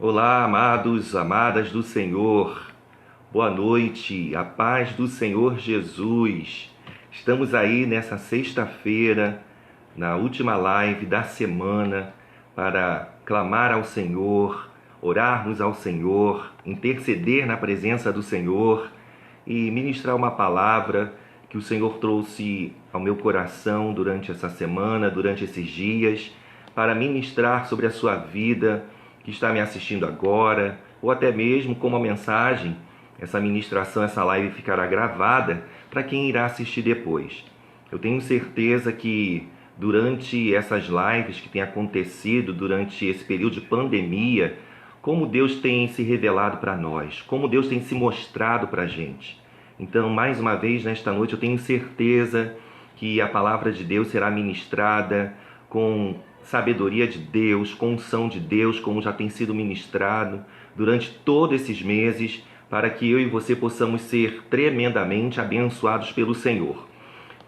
Olá, amados, amadas do Senhor. Boa noite, a paz do Senhor Jesus. Estamos aí nessa sexta-feira, na última live da semana, para clamar ao Senhor, orarmos ao Senhor, interceder na presença do Senhor e ministrar uma palavra que o Senhor trouxe ao meu coração durante essa semana, durante esses dias, para ministrar sobre a sua vida, que está me assistindo agora, ou até mesmo como uma mensagem. Essa ministração, essa live ficará gravada para quem irá assistir depois. Eu tenho certeza que durante essas lives que têm acontecido durante esse período de pandemia, como Deus tem se revelado para nós, como Deus tem se mostrado para a gente. Então, mais uma vez, nesta noite, eu tenho certeza que a palavra de Deus será ministrada com sabedoria de Deus, com unção de Deus, como já tem sido ministrado durante todos esses meses, para que eu e você possamos ser tremendamente abençoados pelo Senhor.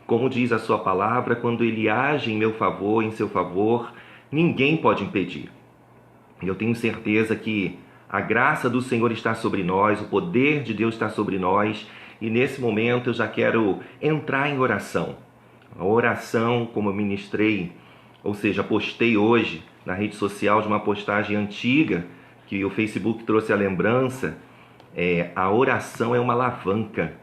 Como diz a sua palavra, quando Ele age em meu favor, em seu favor, ninguém pode impedir. Eu tenho certeza que a graça do Senhor está sobre nós, o poder de Deus está sobre nós, e nesse momento eu já quero entrar em oração. A oração, como eu ministrei, ou seja, postei hoje na rede social de uma postagem antiga, que o Facebook trouxe a lembrança, a oração é uma alavanca.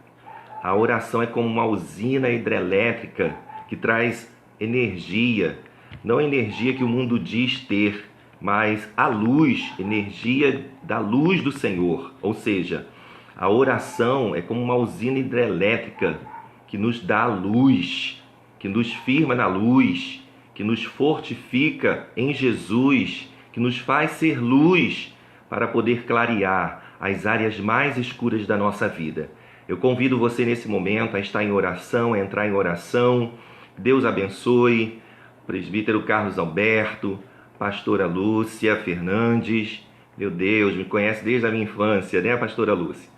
A oração é como uma usina hidrelétrica que traz energia, não a energia que o mundo diz ter, mas a luz, energia da luz do Senhor. Ou seja, a oração é como uma usina hidrelétrica que nos dá luz, que nos firma na luz, que nos fortifica em Jesus, que nos faz ser luz para poder clarear as áreas mais escuras da nossa vida. Eu convido você nesse momento a estar em oração, a entrar em oração. Deus abençoe, presbítero Carlos Alberto, pastora Lúcia Fernandes. Meu Deus, me conhece desde a minha infância, né, pastora Lúcia?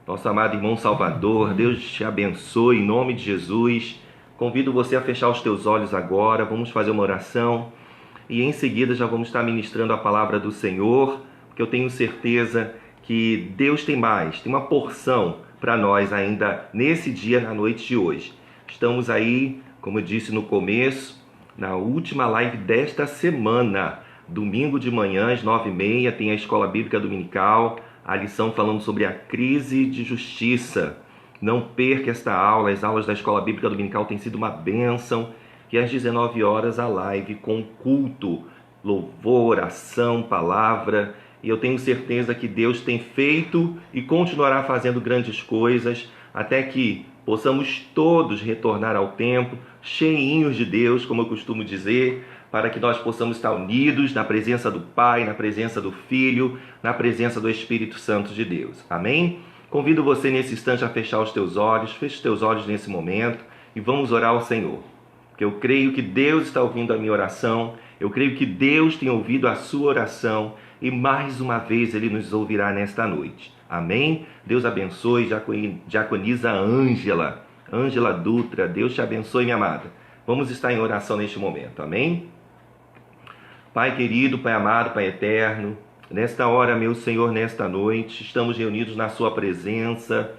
Nosso amado irmão Salvador, Deus te abençoe em nome de Jesus. Convido você a fechar os teus olhos agora, vamos fazer uma oração e em seguida já vamos estar ministrando a palavra do Senhor, porque eu tenho certeza que Deus tem mais, tem uma porção para nós ainda nesse dia, na noite de hoje. Estamos aí, como eu disse no começo, na última live desta semana. Domingo de manhã, às 9h30, tem a Escola Bíblica Dominical, a lição falando sobre a crise de justiça. Não perca esta aula, as aulas da Escola Bíblica Dominical têm sido uma bênção. E às 19 horas a live com culto, louvor, oração, palavra. E eu tenho certeza que Deus tem feito e continuará fazendo grandes coisas, até que possamos todos retornar ao templo, cheinhos de Deus, como eu costumo dizer, para que nós possamos estar unidos na presença do Pai, na presença do Filho, na presença do Espírito Santo de Deus. Amém? Convido você nesse instante a fechar os teus olhos, feche os teus olhos nesse momento e vamos orar ao Senhor. Porque eu creio que Deus está ouvindo a minha oração, eu creio que Deus tem ouvido a sua oração e mais uma vez Ele nos ouvirá nesta noite. Amém? Deus abençoe, diaconisa Ângela Dutra, Deus te abençoe, minha amada. Vamos estar em oração neste momento, amém? Pai querido, Pai amado, Pai eterno, nesta hora, meu Senhor, nesta noite, estamos reunidos na Sua presença.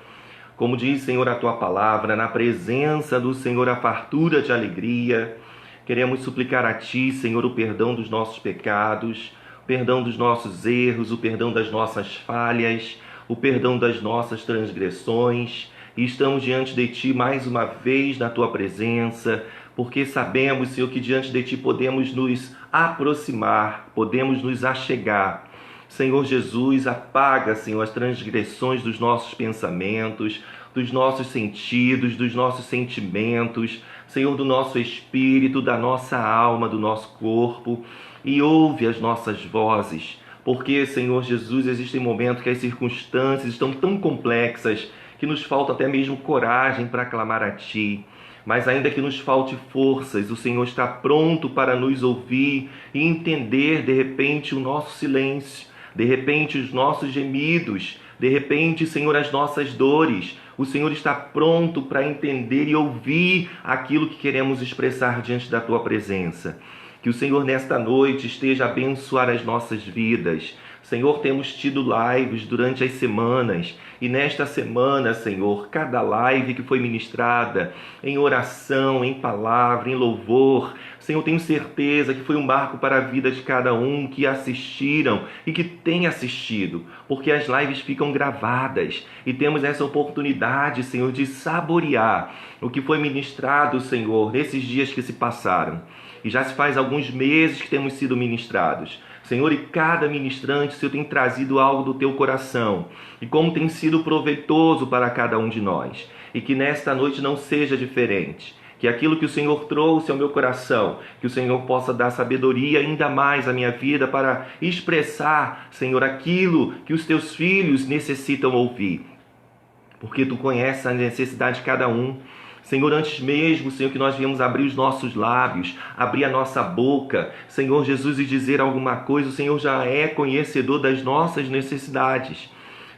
Como diz, Senhor, a Tua palavra, na presença do Senhor, a fartura de alegria. Queremos suplicar a Ti, Senhor, o perdão dos nossos pecados, o perdão dos nossos erros, o perdão das nossas falhas, o perdão das nossas transgressões. E estamos diante de Ti mais uma vez na Tua presença, porque sabemos, Senhor, que diante de Ti podemos nos aproximar, podemos nos achegar. Senhor Jesus, apaga, Senhor, as transgressões dos nossos pensamentos, dos nossos sentidos, dos nossos sentimentos, Senhor, do nosso espírito, da nossa alma, do nosso corpo, e ouve as nossas vozes, porque, Senhor Jesus, existem momentos que as circunstâncias estão tão complexas que nos falta até mesmo coragem para clamar a Ti. Mas ainda que nos falte forças, o Senhor está pronto para nos ouvir e entender, de repente, o nosso silêncio, de repente, os nossos gemidos, de repente, Senhor, as nossas dores. O Senhor está pronto para entender e ouvir aquilo que queremos expressar diante da Tua presença. Que o Senhor, nesta noite, esteja a abençoar as nossas vidas. Senhor, temos tido lives durante as semanas, e nesta semana, Senhor, cada live que foi ministrada em oração, em palavra, em louvor, Senhor, tenho certeza que foi um marco para a vida de cada um que assistiram e que tem assistido, porque as lives ficam gravadas e temos essa oportunidade, Senhor, de saborear o que foi ministrado, Senhor, nesses dias que se passaram. E já se faz alguns meses que temos sido ministrados. Senhor, e cada ministrante, Senhor, tem trazido algo do teu coração. E como tem sido proveitoso para cada um de nós. E que nesta noite não seja diferente. Que aquilo que o Senhor trouxe ao meu coração, que o Senhor possa dar sabedoria ainda mais à minha vida para expressar, Senhor, aquilo que os teus filhos necessitam ouvir. Porque tu conheces a necessidade de cada um. Senhor, antes mesmo, Senhor, que nós viemos abrir os nossos lábios, abrir a nossa boca, Senhor Jesus, e dizer alguma coisa, o Senhor já é conhecedor das nossas necessidades.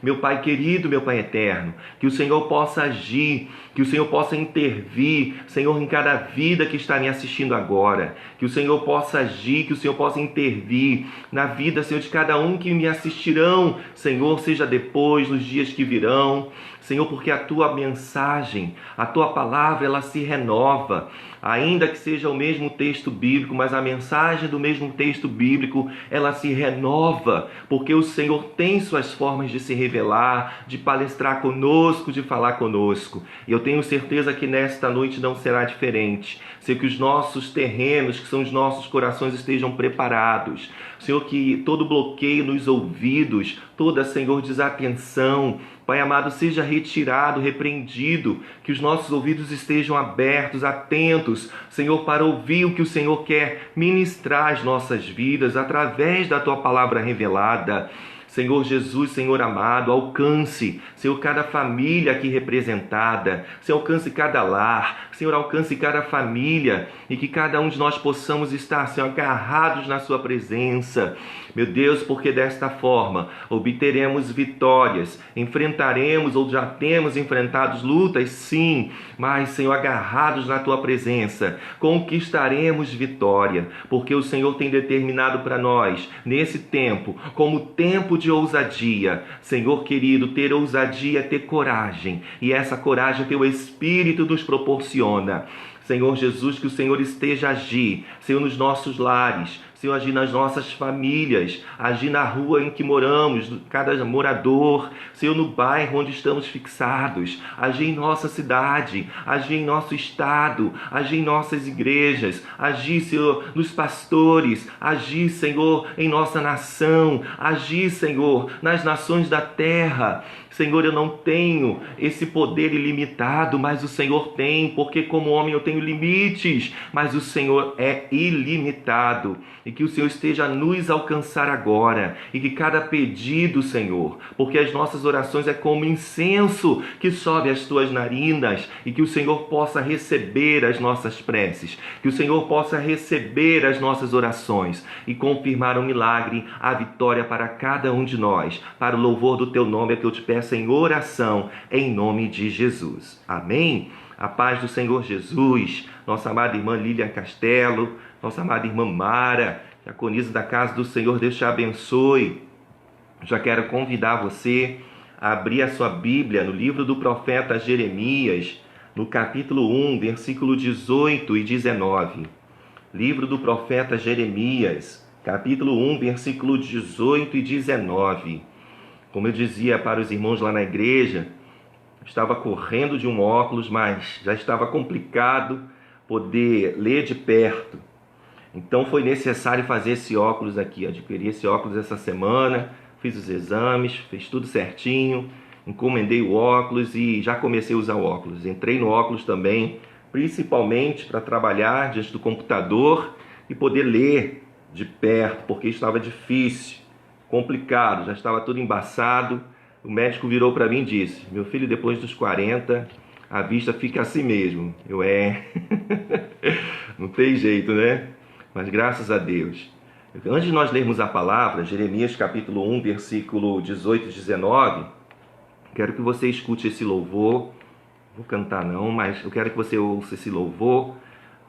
Meu Pai querido, meu Pai eterno, que o Senhor possa agir, que o Senhor possa intervir, Senhor, em cada vida que está me assistindo agora, que o Senhor possa agir, que o Senhor possa intervir na vida, Senhor, de cada um que me assistirão, Senhor, seja depois, nos dias que virão, Senhor, porque a Tua mensagem, a Tua palavra, ela se renova, ainda que seja o mesmo texto bíblico, mas a mensagem do mesmo texto bíblico, ela se renova, porque o Senhor tem suas formas de se revelar, de palestrar conosco, de falar conosco. E eu tenho certeza que nesta noite não será diferente. Senhor, que os nossos terrenos, que são os nossos corações, estejam preparados. Senhor, que todo bloqueio nos ouvidos, toda, Senhor, desatenção, Pai amado, seja retirado, repreendido, que os nossos ouvidos estejam abertos, atentos, Senhor, para ouvir o que o Senhor quer ministrar às nossas vidas, através da Tua palavra revelada. Senhor Jesus, Senhor amado, alcance, Senhor, cada família aqui representada, Senhor, alcance cada lar, Senhor, alcance cada família, e que cada um de nós possamos estar, Senhor, agarrados na Sua presença. Meu Deus, porque desta forma obteremos vitórias, enfrentaremos ou já temos enfrentado lutas, sim, mas, Senhor, agarrados na Tua presença, conquistaremos vitória, porque o Senhor tem determinado para nós, nesse tempo, como tempo de ousadia. Senhor querido, ter ousadia, ter coragem, e essa coragem Teu Espírito nos proporciona. Senhor Jesus, que o Senhor esteja a agir, Senhor, nos nossos lares, Senhor, agir nas nossas famílias, agir na rua em que moramos, cada morador, Senhor, no bairro onde estamos fixados, agir em nossa cidade, agir em nosso estado, agir em nossas igrejas, agir, Senhor, nos pastores, agir, Senhor, em nossa nação, agir, Senhor, nas nações da terra. Senhor, eu não tenho esse poder ilimitado, mas o Senhor tem, porque como homem eu tenho limites, mas o Senhor é ilimitado. E que o Senhor esteja a nos alcançar agora, e que cada pedido, Senhor, porque as nossas orações é como incenso que sobe às Tuas narinas, e que o Senhor possa receber as nossas preces, que o Senhor possa receber as nossas orações e confirmar o milagre, a vitória para cada um de nós, para o louvor do Teu nome é que eu te peço em oração, em nome de Jesus. Amém? A paz do Senhor Jesus, nossa amada irmã Lilian Castelo, nossa amada irmã Mara, diaconisa da casa do Senhor, Deus te abençoe. Já quero convidar você a abrir a sua Bíblia no livro do profeta Jeremias, no capítulo 1, versículo 18 e 19. Livro do profeta Jeremias, capítulo 1, versículo 18 e 19. Como eu dizia para os irmãos lá na igreja, estava correndo de um óculos, mas já estava complicado poder ler de perto. Então foi necessário fazer esse óculos aqui, adquirir esse óculos essa semana, fiz os exames, fiz tudo certinho, encomendei o óculos e já comecei a usar o óculos. Entrei no óculos também, principalmente para trabalhar diante do computador e poder ler de perto, porque estava difícil, complicado, já estava tudo embaçado. O médico virou para mim e disse: meu filho, depois dos 40, a vista fica assim mesmo. Não tem jeito, né? Mas graças a Deus. Antes de nós lermos a palavra, Jeremias capítulo 1, versículo 18 e 19, quero que você escute esse louvor. Vou cantar não, mas eu quero que você ouça esse louvor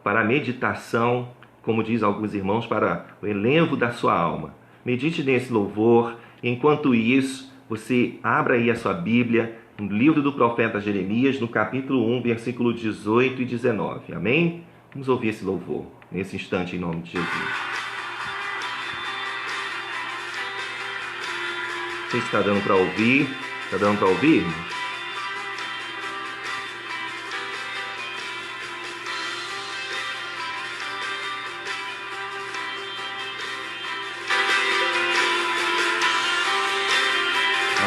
para a meditação, como diz alguns irmãos, para o elevo da sua alma. Medite nesse louvor Enquanto isso, você abra aí a sua Bíblia no livro do profeta Jeremias, no capítulo 1, versículo 18 e 19. Amém? Vamos ouvir esse louvor nesse instante, em nome de Jesus. Não sei se está dando para ouvir. Está dando para ouvir?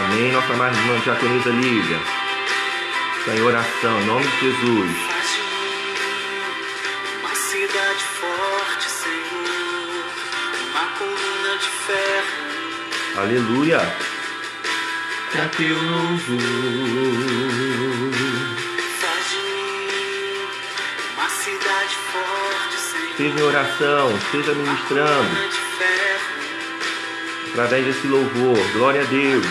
Amém, nossa amada irmã diaconisa Lívia. Está em oração, em nome de Jesus. Uma cidade forte, Senhor, uma coluna de ferro. Aleluia. Pra teu louvor. Faz de mim uma cidade forte, Senhor. Esteja em oração, esteja ministrando Coluna de ferro. através desse louvor. Glória a Deus.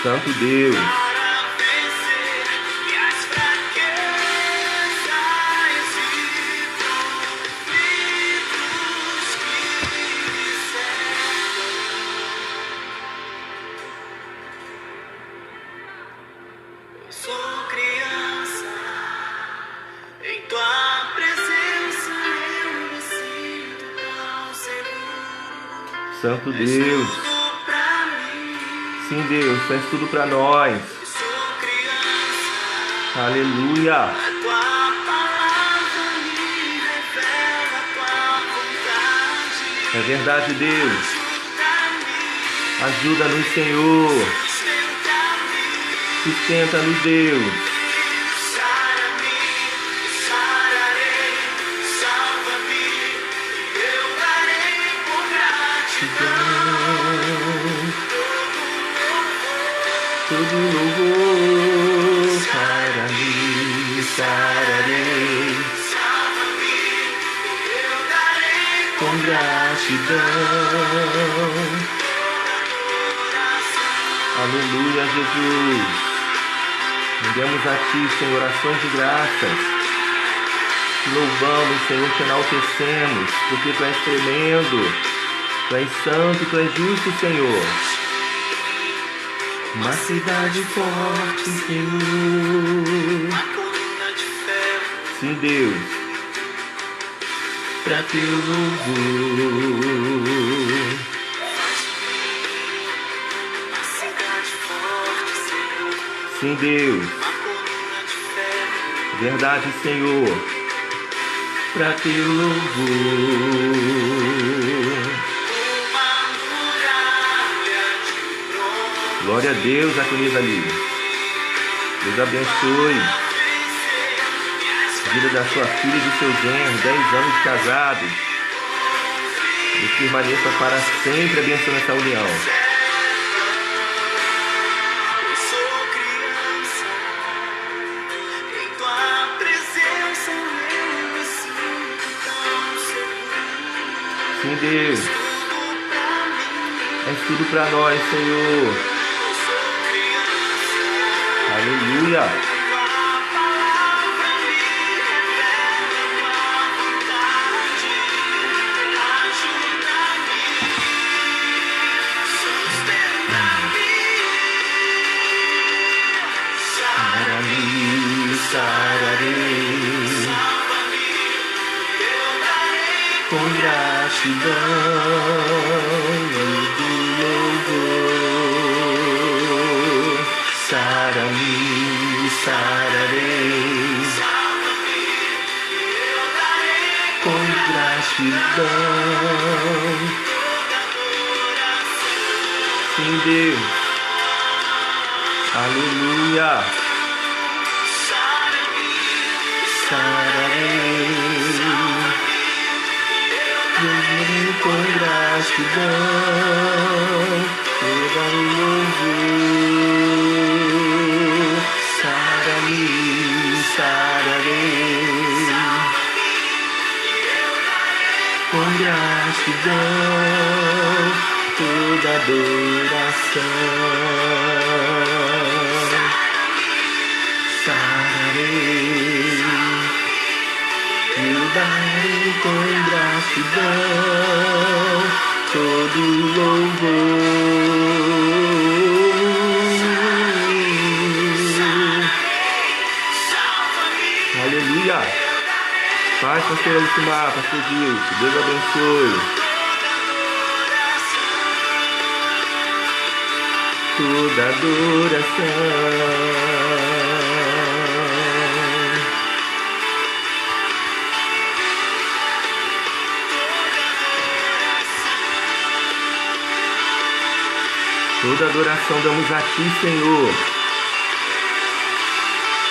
Santo Deus. Para vencer minhas fraquezas e conflitos que me cercam. Eu sou criança, em tua presença eu me sinto tão seguro. Santo És Deus. tudo pra mim. Sim, Deus, faz tudo para nós. Eu sou criança. Aleluia. A tua palavra me revela a tua vontade. É verdade, Deus. Ajuda-me, Ajuda-nos, Senhor. sustenta-me, Sustenta-nos, Deus. sara-me, sararei, salva-me, eu darei por gratidão. Todo louvor para mim, sararei Salva-me, eu darei por com gratidão. Aleluia, Jesus. Rendemos a Ti, Senhor, ações de graças. Te louvamos, Senhor, te enaltecemos, porque Tu és tremendo, Tu és santo, Tu és justo, Senhor. Uma cidade forte, Senhor. uma coluna de ferro. Sim, Deus. Pra Teu louvor. Uma cidade forte, Senhor. Sim, Deus. Uma coluna de ferro. Verdade, Senhor. Pra Teu louvor. Uma muralha de bronze. Glória a Deus, diaconisa Lívia. Deus abençoe a vida da sua filha e do seu genro, 10 anos de casados. Deus permaneça para sempre abençoando essa união. Eu sou criança, em tua presença eu me sinto tão seguro. Sim, Deus. Tudo pra mim, É tudo para nós, Senhor. eu sou criança. Aleluia. Tua palavra me revela tua vontade. Ajuda-me, sustenta-me, Sararei, sararei, salva-me, eu darei com gratidão do louvor. Sararei, sararei, salva-me, eu darei com gratidão. Sim, Deus. Aleluia. sara-me, Sararei, com gratidão, toda o louvor. Sararei, sararei, com gratidão, toda adoração. Sararei, darei com gratidão todo louvor. Aleluia! Paz, pastor Alcimar, pastor Gilson, Deus abençoe. Toda adoração. Toda adoração damos a Ti, Senhor.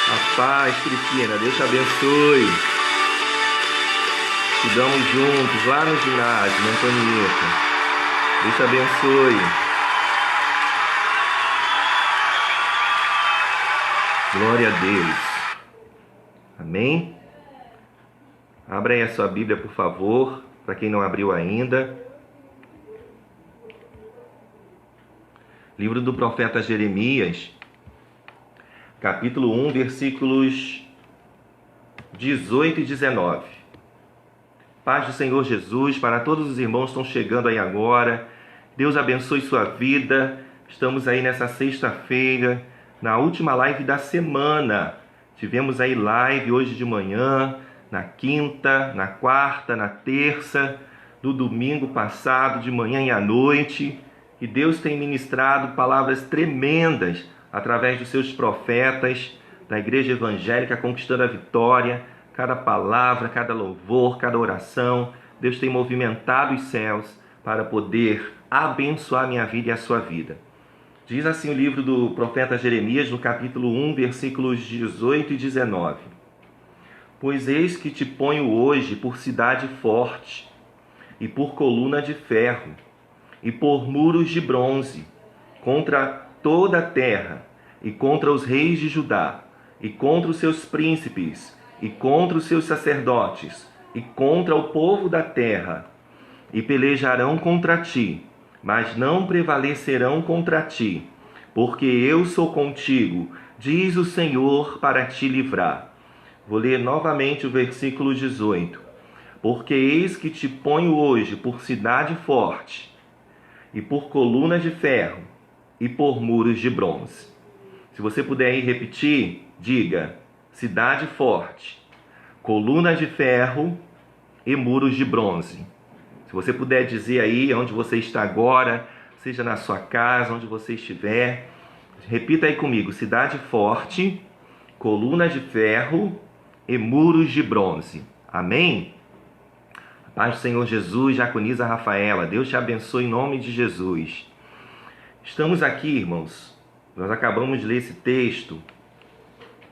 A paz, Cristina, Deus te abençoe. Estudamos juntos lá no ginásio, na Antonieta. Deus te abençoe. Glória a Deus. Amém? Abra aí a sua Bíblia, por favor, para quem não abriu ainda. Livro do profeta Jeremias, capítulo 1, versículos 18 e 19. Paz do Senhor Jesus para todos os irmãos que estão chegando aí agora. Deus abençoe sua vida. Estamos aí nessa sexta-feira, na última live da semana. Tivemos aí live hoje de manhã, na quinta, na quarta, na terça, no domingo passado, de manhã e à noite. E Deus tem ministrado palavras tremendas através dos seus profetas, da igreja evangélica Conquistando a Vitória. Cada palavra, cada louvor, cada oração, Deus tem movimentado os céus para poder abençoar a minha vida e a sua vida. Diz assim o livro do profeta Jeremias, no capítulo 1, versículos 18 e 19. Pois eis que te ponho hoje por cidade forte, e por coluna de ferro, e por muros de bronze, contra toda a terra, e contra os reis de Judá, e contra os seus príncipes, e contra os seus sacerdotes, e contra o povo da terra, e pelejarão contra ti, mas não prevalecerão contra ti, porque eu sou contigo, diz o Senhor, para te livrar. Vou ler novamente o versículo 18. Porque eis que te ponho hoje por cidade forte, e por coluna de ferro, e por muros de bronze. Se você puder aí repetir, diga: cidade forte, coluna de ferro e muros de bronze. Se você puder dizer aí onde você está agora, seja na sua casa, onde você estiver, repita aí comigo: cidade forte, coluna de ferro e muros de bronze. Amém? Paz do Senhor Jesus, diaconisa Rafaela, Deus te abençoe em nome de Jesus. Estamos aqui, irmãos, nós acabamos de ler esse texto,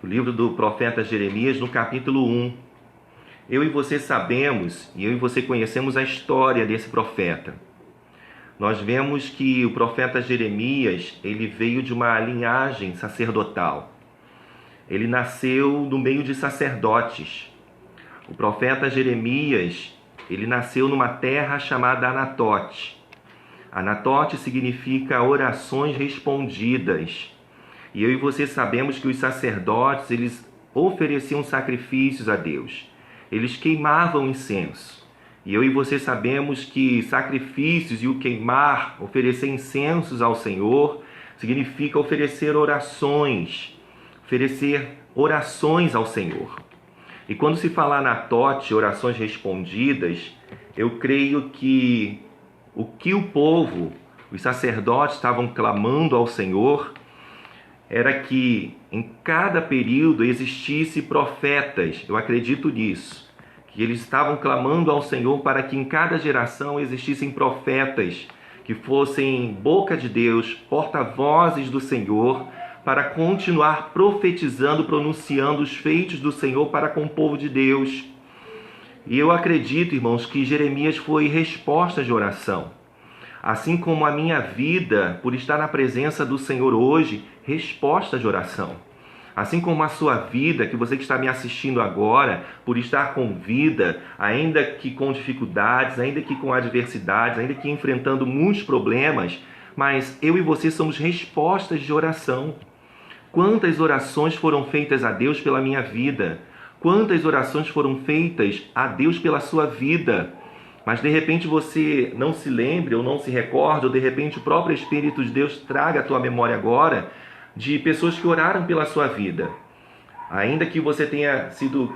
o livro do profeta Jeremias, no capítulo 1. Eu e você sabemos, e eu e você conhecemos a história desse profeta. Nós vemos que o profeta Jeremias, ele veio de uma linhagem sacerdotal. Ele nasceu no meio de sacerdotes. O profeta Jeremias, ele nasceu numa terra chamada Anatote. Anatote significa orações respondidas. E eu e você sabemos que os sacerdotes, eles ofereciam sacrifícios a Deus. Eles queimavam incenso. E eu e você sabemos que sacrifícios e o queimar, oferecer incensos ao Senhor, significa oferecer orações ao Senhor. E quando se fala Anatote, orações respondidas, eu creio que o povo, os sacerdotes estavam clamando ao Senhor, era que em cada período existisse profetas. Eu acredito nisso, que eles estavam clamando ao Senhor para que em cada geração existissem profetas que fossem boca de Deus, porta-vozes do Senhor, para continuar profetizando, pronunciando os feitos do Senhor para com o povo de Deus. E eu acredito, irmãos, que Jeremias foi resposta de oração. Assim como a minha vida, por estar na presença do Senhor hoje, resposta de oração. Assim como a sua vida, que você que está me assistindo agora, por estar com vida, ainda que com dificuldades, ainda que com adversidades, ainda que enfrentando muitos problemas, mas eu e você somos respostas de oração. Quantas orações foram feitas a Deus pela minha vida? Quantas orações foram feitas a Deus pela sua vida, mas de repente você não se lembre ou não se recorde, ou de repente o próprio Espírito de Deus traga à tua memória agora de pessoas que oraram pela sua vida. Ainda que você tenha sido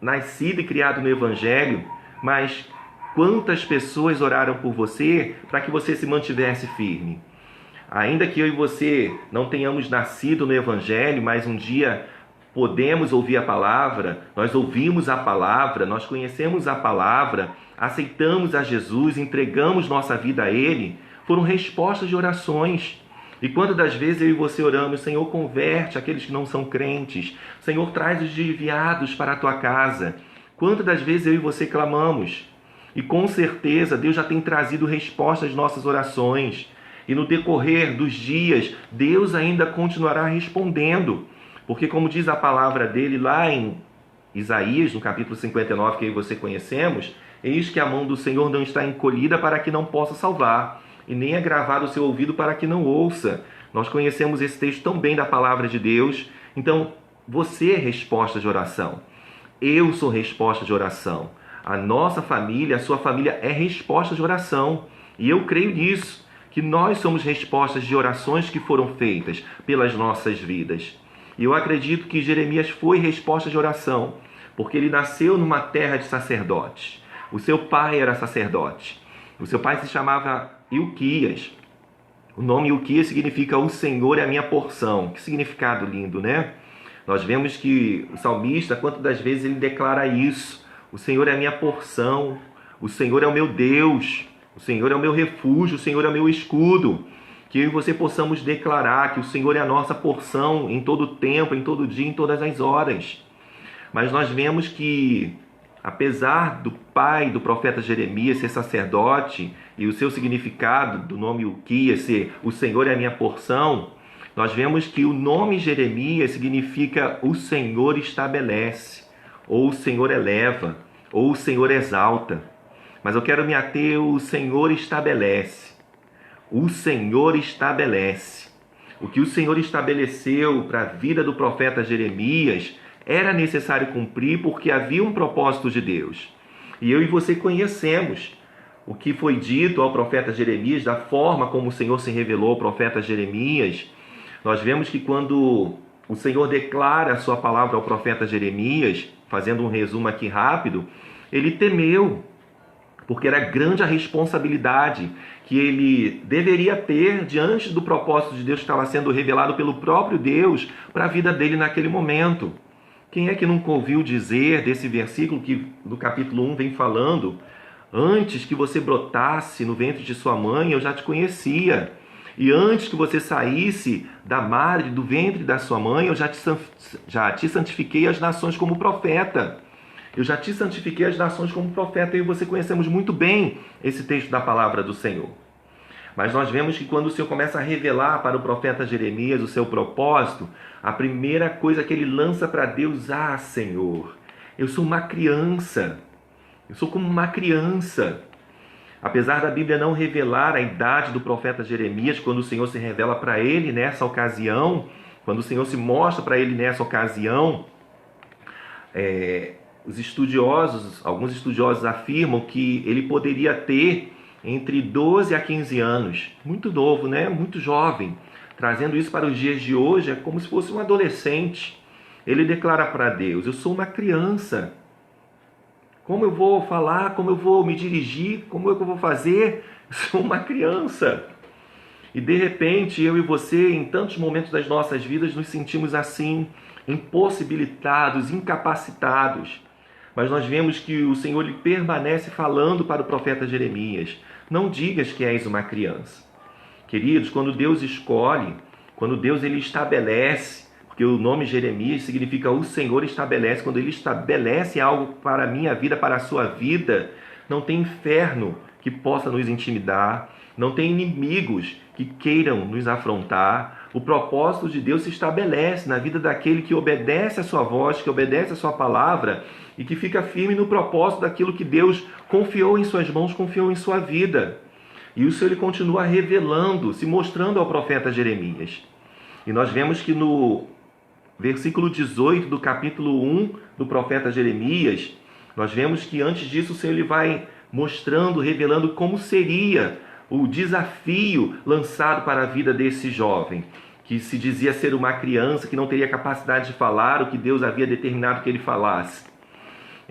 nascido e criado no Evangelho, mas quantas pessoas oraram por você para que você se mantivesse firme? Ainda que eu e você não tenhamos nascido no Evangelho, mas um dia podemos ouvir a palavra, nós ouvimos a palavra, nós conhecemos a palavra, aceitamos a Jesus, entregamos nossa vida a Ele, foram respostas de orações. E quantas das vezes eu e você oramos, Senhor, converte aqueles que não são crentes, Senhor, traz os desviados para a tua casa. Quantas das vezes eu e você clamamos? E com certeza Deus já tem trazido respostas às nossas orações. E no decorrer dos dias, Deus ainda continuará respondendo. Porque como diz a palavra dele lá em Isaías, no capítulo 59, que aí você conhecemos, eis que a mão do Senhor não está encolhida para que não possa salvar, e nem é gravado o seu ouvido para que não ouça. Nós conhecemos esse texto tão bem da palavra de Deus. Então, você é resposta de oração. Eu sou resposta de oração. A nossa família, a sua família é resposta de oração. E eu creio nisso, que nós somos respostas de orações que foram feitas pelas nossas vidas. E eu acredito que Jeremias foi resposta de oração, porque ele nasceu numa terra de sacerdotes. O seu pai era sacerdote. O seu pai se chamava Ilquias. O nome Ilquias significa o Senhor é a minha porção. Que significado lindo, né? Nós vemos que o salmista, quantas das vezes ele declara isso. O Senhor é a minha porção. O Senhor é o meu Deus. O Senhor é o meu refúgio. O Senhor é o meu escudo. Que eu e você possamos declarar que o Senhor é a nossa porção em todo o tempo, em todo dia, em todas as horas. Mas nós vemos que, apesar do pai do profeta Jeremias ser sacerdote e o seu significado do nome Ilquias ser o Senhor é a minha porção, nós vemos que o nome Jeremias significa o Senhor estabelece, ou o Senhor eleva, ou o Senhor exalta. Mas eu quero me ater ao Senhor estabelece. O Senhor estabelece. O que o Senhor estabeleceu para a vida do profeta Jeremias era necessário cumprir porque havia um propósito de Deus. E eu e você conhecemos o que foi dito ao profeta Jeremias, da forma como o Senhor se revelou ao profeta Jeremias. Nós vemos que quando o Senhor declara a sua palavra ao profeta Jeremias, fazendo um resumo aqui rápido, ele temeu, porque era grande a responsabilidade que ele deveria ter diante do propósito de Deus que estava sendo revelado pelo próprio Deus para a vida dele naquele momento. Quem é que nunca ouviu dizer desse versículo que no capítulo 1 vem falando: antes que você brotasse no ventre de sua mãe, eu já te conhecia. E antes que você saísse da madre, do ventre da sua mãe, eu já te santifiquei as nações como profeta. Eu já te santifiquei as nações como profeta. E você conhecemos muito bem esse texto da palavra do Senhor. Mas nós vemos que quando o Senhor começa a revelar para o profeta Jeremias o seu propósito, a primeira coisa que ele lança para Deus: ah, Senhor, eu sou uma criança. Eu sou como uma criança. Apesar da Bíblia não revelar a idade do profeta Jeremias, quando o Senhor se revela para ele nessa ocasião, quando o Senhor se mostra para ele nessa ocasião, alguns estudiosos afirmam que ele poderia ter entre 12 a 15 anos. Muito novo, né? Muito jovem. Trazendo isso para os dias de hoje, é como se fosse um adolescente. Ele declara para Deus: eu sou uma criança. Como eu vou falar? Como eu vou me dirigir? Como é que eu vou fazer? Eu sou uma criança. E de repente, eu e você, em tantos momentos das nossas vidas, nos sentimos assim, impossibilitados, incapacitados. Mas nós vemos que o Senhor lhe permanece falando para o profeta Jeremias: não digas que és uma criança. Queridos, quando Deus escolhe, quando Deus ele estabelece, porque o nome Jeremias significa o Senhor estabelece, quando ele estabelece algo para a minha vida, para a sua vida, não tem inferno que possa nos intimidar, não tem inimigos que queiram nos afrontar. O propósito de Deus se estabelece na vida daquele que obedece a sua voz, que obedece a sua palavra e que fica firme no propósito daquilo que Deus confiou em suas mãos, confiou em sua vida. E isso ele continua revelando, se mostrando ao profeta Jeremias. E nós vemos que no versículo 18 do capítulo 1 do profeta Jeremias, nós vemos que antes disso o Senhor ele vai mostrando, revelando como seria o desafio lançado para a vida desse jovem, que se dizia ser uma criança, que não teria capacidade de falar o que Deus havia determinado que ele falasse.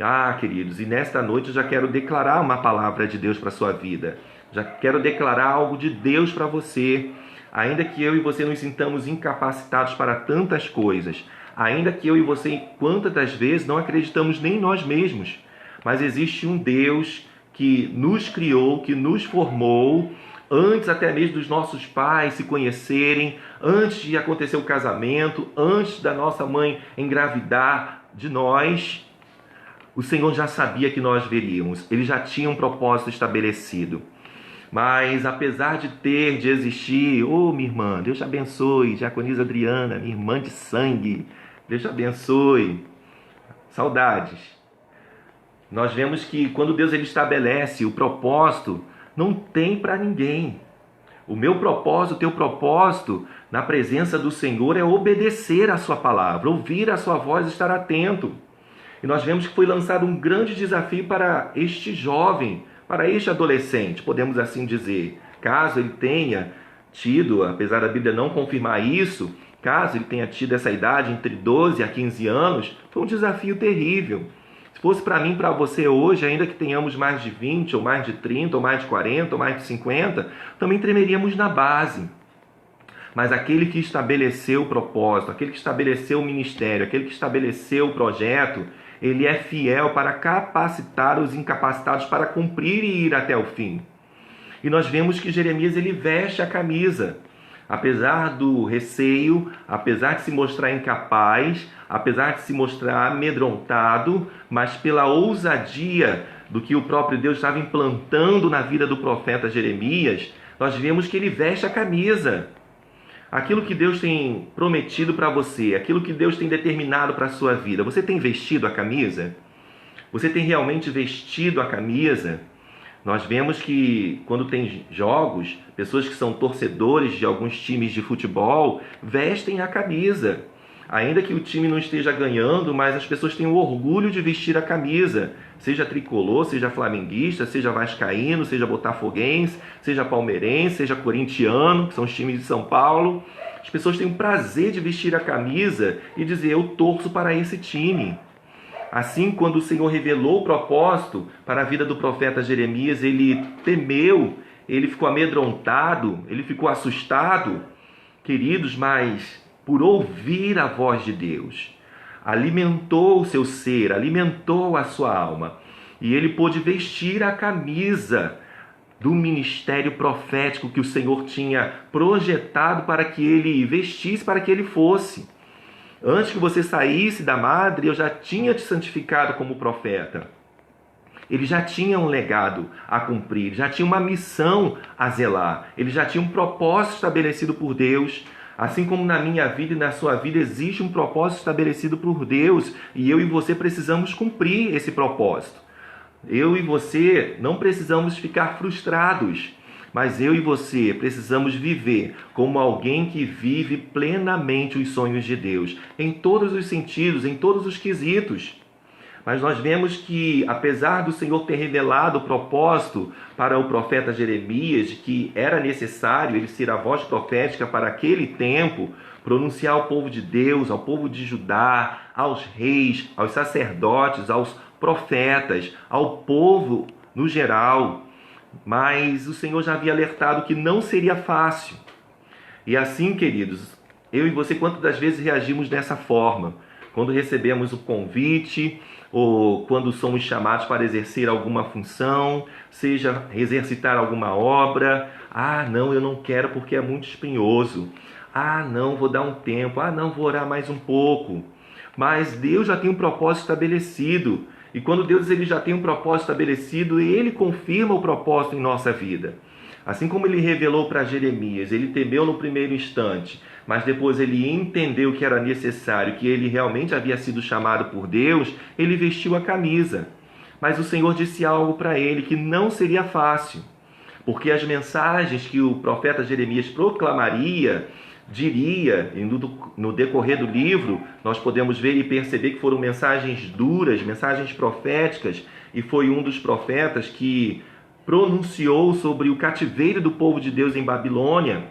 Ah, queridos, e nesta noite eu já quero declarar uma palavra de Deus para a sua vida. Já quero declarar algo de Deus para você. Ainda que eu e você nos sintamos incapacitados para tantas coisas, ainda que eu e você, quantas das vezes, não acreditamos nem em nós mesmos, mas existe um Deus que nos criou, que nos formou, antes até mesmo dos nossos pais se conhecerem, antes de acontecer o casamento, antes da nossa mãe engravidar de nós. O Senhor já sabia que nós veríamos, Ele já tinha um propósito estabelecido. Mas apesar de existir, minha irmã, Deus te abençoe, Diaconisa Adriana, minha irmã de sangue, Deus te abençoe, saudades. Nós vemos que quando Deus ele estabelece o propósito, não tem para ninguém. O meu propósito, o teu propósito na presença do Senhor é obedecer a sua palavra, ouvir a sua voz, estar atento. E nós vemos que foi lançado um grande desafio para este jovem, para este adolescente, podemos assim dizer. Caso ele tenha tido, apesar da Bíblia não confirmar isso, caso ele tenha tido essa idade entre 12 a 15 anos, foi um desafio terrível. Se fosse para mim, para você hoje, ainda que tenhamos mais de 20, ou mais de 30, ou mais de 40, ou mais de 50, também tremeríamos na base. Mas aquele que estabeleceu o propósito, aquele que estabeleceu o ministério, aquele que estabeleceu o projeto, ele é fiel para capacitar os incapacitados para cumprir e ir até o fim. E nós vemos que Jeremias ele veste a camisa. Apesar do receio, apesar de se mostrar incapaz, apesar de se mostrar amedrontado, mas pela ousadia do que o próprio Deus estava implantando na vida do profeta Jeremias, nós vemos que ele veste a camisa. Aquilo que Deus tem prometido para você, aquilo que Deus tem determinado para a sua vida, você tem vestido a camisa? Você tem realmente vestido a camisa? Nós vemos que quando tem jogos, pessoas que são torcedores de alguns times de futebol vestem a camisa. Ainda que o time não esteja ganhando, mas as pessoas têm o orgulho de vestir a camisa. Seja tricolor, seja flamenguista, seja vascaíno, seja botafoguense, seja palmeirense, seja corintiano, que são os times de São Paulo. As pessoas têm o prazer de vestir a camisa e dizer, eu torço para esse time. Assim, quando o Senhor revelou o propósito para a vida do profeta Jeremias, ele temeu, ele ficou amedrontado, ele ficou assustado. Queridos, mas por ouvir a voz de Deus, alimentou o seu ser, alimentou a sua alma, e ele pôde vestir a camisa do ministério profético que o Senhor tinha projetado para que ele vestisse, para que ele fosse. Antes que você saísse da madre, eu já tinha te santificado como profeta. Ele já tinha um legado a cumprir, já tinha uma missão a zelar, ele já tinha um propósito estabelecido por Deus. Assim como na minha vida e na sua vida existe um propósito estabelecido por Deus, e eu e você precisamos cumprir esse propósito. Eu e você não precisamos ficar frustrados, mas eu e você precisamos viver como alguém que vive plenamente os sonhos de Deus, em todos os sentidos, em todos os quesitos. Mas nós vemos que, apesar do Senhor ter revelado o propósito para o profeta Jeremias, de que era necessário ele ser a voz profética para aquele tempo, pronunciar ao povo de Deus, ao povo de Judá, aos reis, aos sacerdotes, aos profetas, ao povo no geral. Mas o Senhor já havia alertado que não seria fácil. E assim, queridos, eu e você, quantas das vezes reagimos dessa forma? Quando recebemos o convite, ou quando somos chamados para exercer alguma função, seja exercitar alguma obra. Ah, não, eu não quero porque é muito espinhoso. Ah, não, vou dar um tempo. Ah, não, vou orar mais um pouco. Mas Deus já tem um propósito estabelecido. E quando Deus ele já tem um propósito estabelecido, Ele confirma o propósito em nossa vida. Assim como Ele revelou para Jeremias, ele temeu no primeiro instante, mas depois ele entendeu que era necessário, que ele realmente havia sido chamado por Deus, ele vestiu a camisa. Mas o Senhor disse algo para ele que não seria fácil, porque as mensagens que o profeta Jeremias proclamaria diria, e no decorrer do livro, nós podemos ver e perceber que foram mensagens duras, mensagens proféticas, e foi um dos profetas que pronunciou sobre o cativeiro do povo de Deus em Babilônia.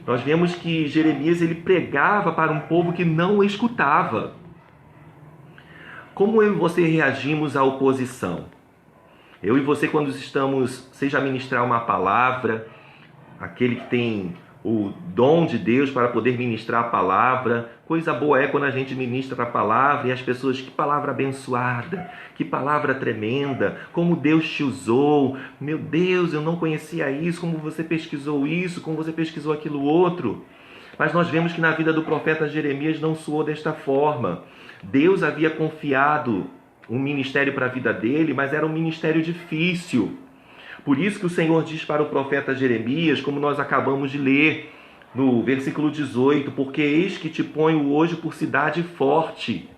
Nós vemos que Jeremias ele pregava para um povo que não o escutava. Como eu e você reagimos à oposição? Eu e você, quando estamos, seja ministrar uma palavra, aquele que tem o dom de Deus para poder ministrar a palavra, coisa boa é quando a gente ministra a palavra e as pessoas, que palavra abençoada, que palavra tremenda, como Deus te usou, meu Deus, eu não conhecia isso, como você pesquisou isso, como você pesquisou aquilo outro. Mas nós vemos que na vida do profeta Jeremias não soou desta forma. Deus havia confiado um ministério para a vida dele, mas era um ministério difícil. Por isso que o Senhor diz para o profeta Jeremias, como nós acabamos de ler no versículo 18, porque eis que te ponho hoje por cidade forte.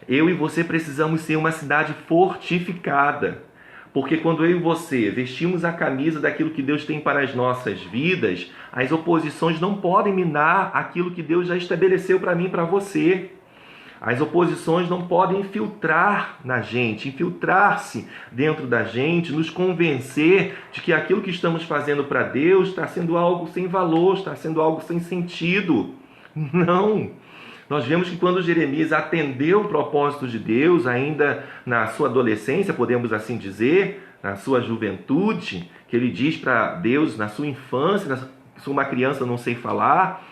Eu e você precisamos ser uma cidade fortificada, porque quando eu e você vestimos a camisa daquilo que Deus tem para as nossas vidas, as oposições não podem minar aquilo que Deus já estabeleceu para mim e para você. As oposições não podem infiltrar na gente, infiltrar-se dentro da gente, nos convencer de que aquilo que estamos fazendo para Deus está sendo algo sem valor, está sendo algo sem sentido. Não! Nós vemos que quando Jeremias atendeu o propósito de Deus, ainda na sua adolescência, podemos assim dizer, na sua juventude, que ele diz para Deus, na sua infância, sou uma criança, não sei falar,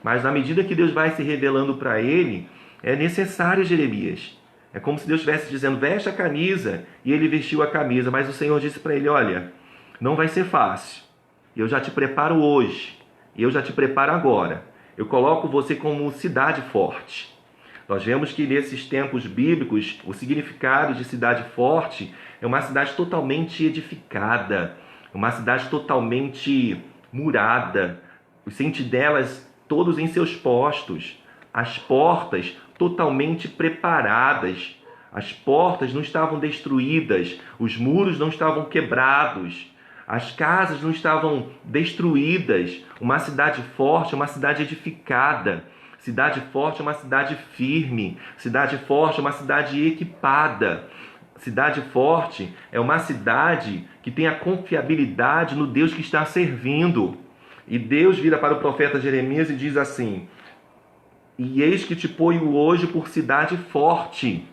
mas na medida que Deus vai se revelando para ele, é necessário, Jeremias. É como se Deus estivesse dizendo, veste a camisa, e ele vestiu a camisa, mas o Senhor disse para ele, olha, não vai ser fácil, eu já te preparo hoje, eu já te preparo agora, eu coloco você como cidade forte. Nós vemos que nesses tempos bíblicos, o significado de cidade forte é uma cidade totalmente edificada, uma cidade totalmente murada, os sentinelas todos em seus postos, as portas totalmente preparadas, as portas não estavam destruídas, os muros não estavam quebrados, as casas não estavam destruídas. Uma cidade forte é uma cidade edificada, cidade forte é uma cidade firme, cidade forte é uma cidade equipada, cidade forte é uma cidade que tem a confiabilidade no Deus que está servindo. E Deus vira para o profeta Jeremias e diz assim, e eis que te ponho hoje por cidade forte.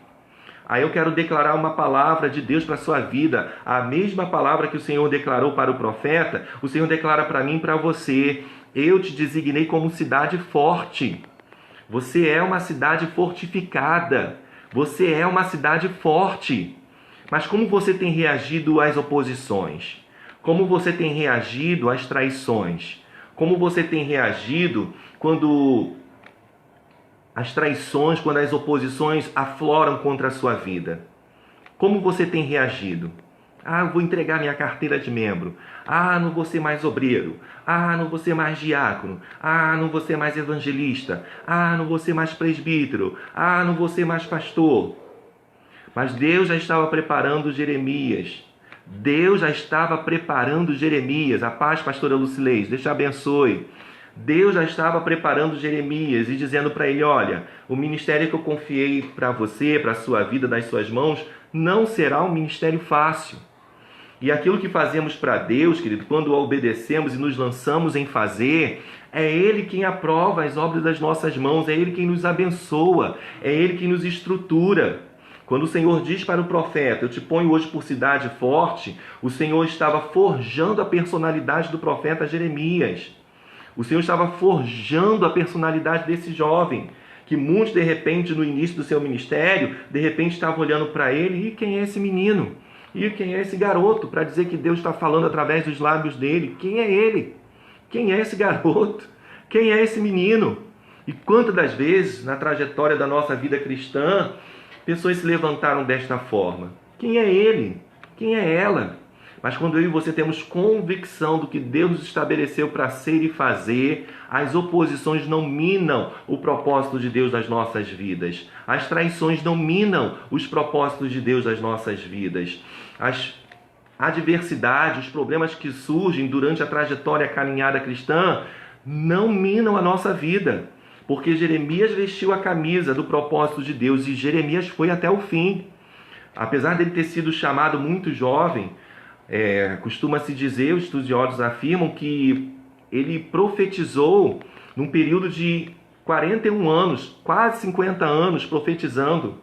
Aí eu quero declarar uma palavra de Deus para a sua vida. A mesma palavra que o Senhor declarou para o profeta, o Senhor declara para mim e para você. Eu te designei como cidade forte. Você é uma cidade fortificada. Você é uma cidade forte. Mas como você tem reagido às oposições? Como você tem reagido às traições? Como você tem reagido quando as traições, quando as oposições afloram contra a sua vida? Como você tem reagido? Ah, eu vou entregar minha carteira de membro. Ah, não vou ser mais obreiro. Ah, não vou ser mais diácono. Ah, não vou ser mais evangelista. Ah, não vou ser mais presbítero. Ah, não vou ser mais pastor. Mas Deus já estava preparando Jeremias. Deus já estava preparando Jeremias. A paz, pastora Lucilez, Deus te abençoe. Deus já estava preparando Jeremias e dizendo para ele, olha, o ministério que eu confiei para você, para a sua vida, nas suas mãos, não será um ministério fácil. E aquilo que fazemos para Deus, querido, quando obedecemos e nos lançamos em fazer, é Ele quem aprova as obras das nossas mãos, é Ele quem nos abençoa, é Ele quem nos estrutura. Quando o Senhor diz para o profeta, eu te ponho hoje por cidade forte, o Senhor estava forjando a personalidade do profeta Jeremias. O Senhor estava forjando a personalidade desse jovem, que muitos, de repente, no início do seu ministério, de repente estavam olhando para ele, e quem é esse menino? E quem é esse garoto? Para dizer que Deus está falando através dos lábios dele. Quem é ele? Quem é esse garoto? Quem é esse menino? E quantas das vezes, na trajetória da nossa vida cristã, pessoas se levantaram desta forma? Quem é ele? Quem é ela? Mas quando eu e você temos convicção do que Deus nos estabeleceu para ser e fazer, as oposições não minam o propósito de Deus nas nossas vidas. As traições não minam os propósitos de Deus nas nossas vidas. As adversidades, os problemas que surgem durante a trajetória caminhada cristã, não minam a nossa vida, porque Jeremias vestiu a camisa do propósito de Deus e Jeremias foi até o fim. Apesar dele ter sido chamado muito jovem, costuma-se dizer, os estudiosos afirmam que ele profetizou num período de 41 anos, quase 50 anos profetizando.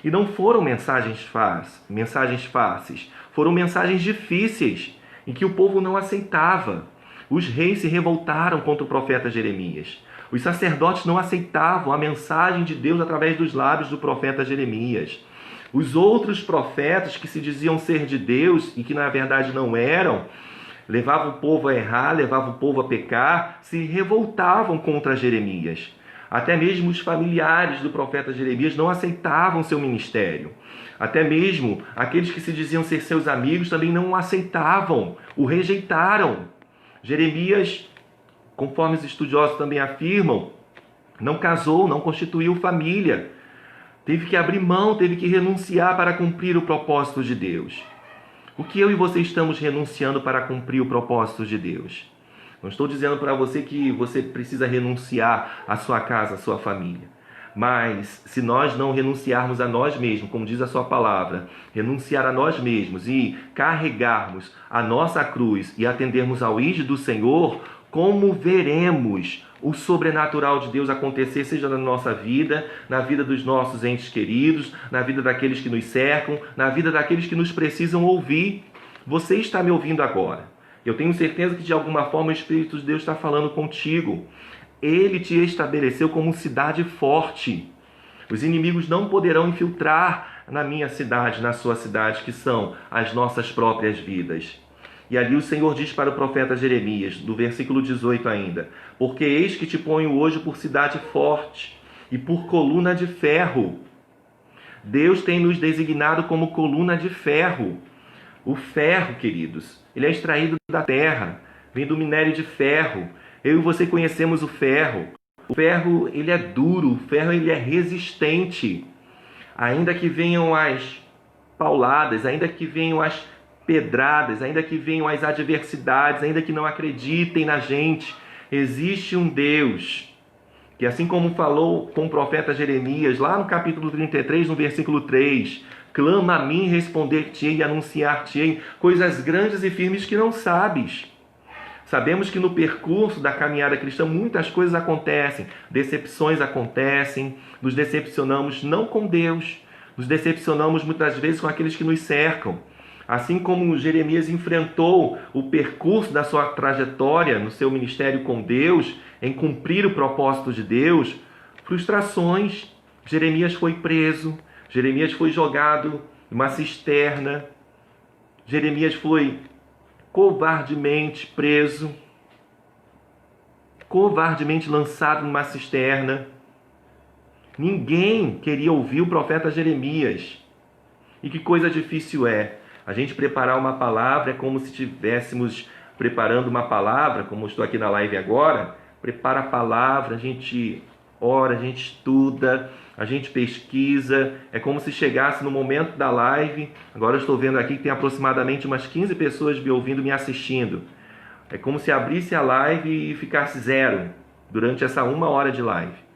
E não foram mensagens fáceis, foram mensagens difíceis, em que o povo não aceitava. Os reis se revoltaram contra o profeta Jeremias. Os sacerdotes não aceitavam a mensagem de Deus através dos lábios do profeta Jeremias. Os outros profetas que se diziam ser de Deus e que na verdade não eram, levavam o povo a errar, levavam o povo a pecar, se revoltavam contra Jeremias. Até mesmo os familiares do profeta Jeremias não aceitavam seu ministério. Até mesmo aqueles que se diziam ser seus amigos também não o aceitavam, o rejeitaram. Jeremias, conforme os estudiosos também afirmam, não casou, não constituiu família. Teve que abrir mão, teve que renunciar para cumprir o propósito de Deus. O que eu e você estamos renunciando para cumprir o propósito de Deus? Não estou dizendo para você que você precisa renunciar à sua casa, à sua família. Mas se nós não renunciarmos a nós mesmos, como diz a sua palavra, renunciar a nós mesmos e carregarmos a nossa cruz e atendermos ao ide do Senhor, como veremos o sobrenatural de Deus acontecer, seja na nossa vida, na vida dos nossos entes queridos, na vida daqueles que nos cercam, na vida daqueles que nos precisam ouvir. Você está me ouvindo agora. Eu tenho certeza que de alguma forma o Espírito de Deus está falando contigo. Ele te estabeleceu como cidade forte. Os inimigos não poderão infiltrar na minha cidade, na sua cidade, que são as nossas próprias vidas. E ali o Senhor diz para o profeta Jeremias, do versículo 18 ainda: porque eis que te ponho hoje por cidade forte e por coluna de ferro. Deus tem nos designado como coluna de ferro. O ferro, queridos, ele é extraído da terra, vem do minério de ferro. Eu e você conhecemos o ferro. O ferro, ele é duro, o ferro, ele é resistente. Ainda que venham as pauladas, ainda que venham as pedradas, ainda que venham as adversidades, ainda que não acreditem na gente, existe um Deus que, assim como falou com o profeta Jeremias, lá no capítulo 33, no versículo 3, clama a mim, responder-te-ei e anunciar-te-ei coisas grandes e firmes que não sabes. Sabemos que no percurso da caminhada cristã muitas coisas acontecem, decepções acontecem, nos decepcionamos não com Deus, nos decepcionamos muitas vezes com aqueles que nos cercam. Assim como Jeremias enfrentou o percurso da sua trajetória no seu ministério com Deus, em cumprir o propósito de Deus, frustrações. Jeremias foi preso, Jeremias foi jogado em uma cisterna, Jeremias foi covardemente preso, covardemente lançado numa cisterna. Ninguém queria ouvir o profeta Jeremias. E que coisa difícil é. A gente preparar uma palavra é como se estivéssemos preparando uma palavra, como estou aqui na live agora. Prepara a palavra, a gente ora, a gente estuda, a gente pesquisa. É como se chegasse no momento da live. Agora eu estou vendo aqui que tem aproximadamente umas 15 pessoas me ouvindo, me assistindo. É como se abrisse a live e ficasse zero durante essa 1 hora de live.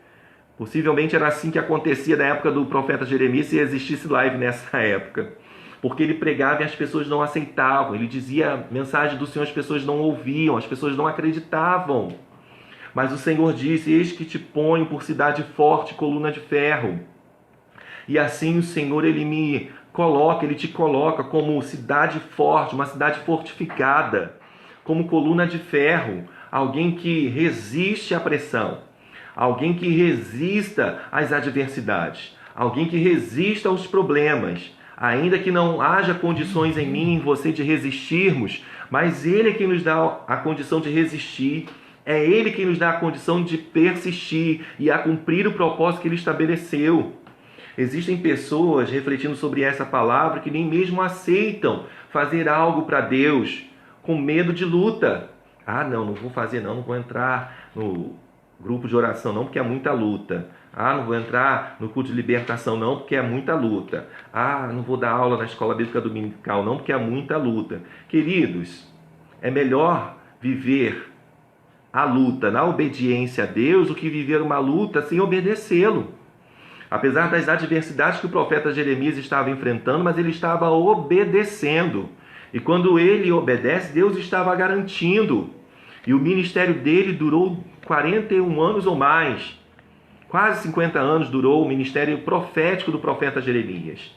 Possivelmente era assim que acontecia na época do profeta Jeremias, se existisse live nessa época. Porque ele pregava e as pessoas não aceitavam. Ele dizia a mensagem do Senhor, as pessoas não ouviam, as pessoas não acreditavam. Mas o Senhor disse: eis que te ponho por cidade forte, coluna de ferro. E assim o Senhor, ele me coloca, ele te coloca como cidade forte, uma cidade fortificada, como coluna de ferro, alguém que resiste à pressão, alguém que resista às adversidades, alguém que resista aos problemas, ainda que não haja condições em mim e em você de resistirmos, mas Ele é quem nos dá a condição de resistir, é Ele quem nos dá a condição de persistir e a cumprir o propósito que Ele estabeleceu. Existem pessoas refletindo sobre essa palavra que nem mesmo aceitam fazer algo para Deus, com medo de luta. Ah, não vou fazer não vou entrar no grupo de oração não, porque é muita luta. Ah, não vou entrar no culto de libertação não, porque é muita luta. Ah, não vou dar aula na escola bíblica dominical não, porque é muita luta. Queridos, é melhor viver a luta na obediência a Deus do que viver uma luta sem obedecê-lo. Apesar das adversidades que o profeta Jeremias estava enfrentando, mas ele estava obedecendo. E quando ele obedece, Deus estava garantindo. E o ministério dele durou 41 anos ou mais. Quase 50 anos durou o ministério profético do profeta Jeremias.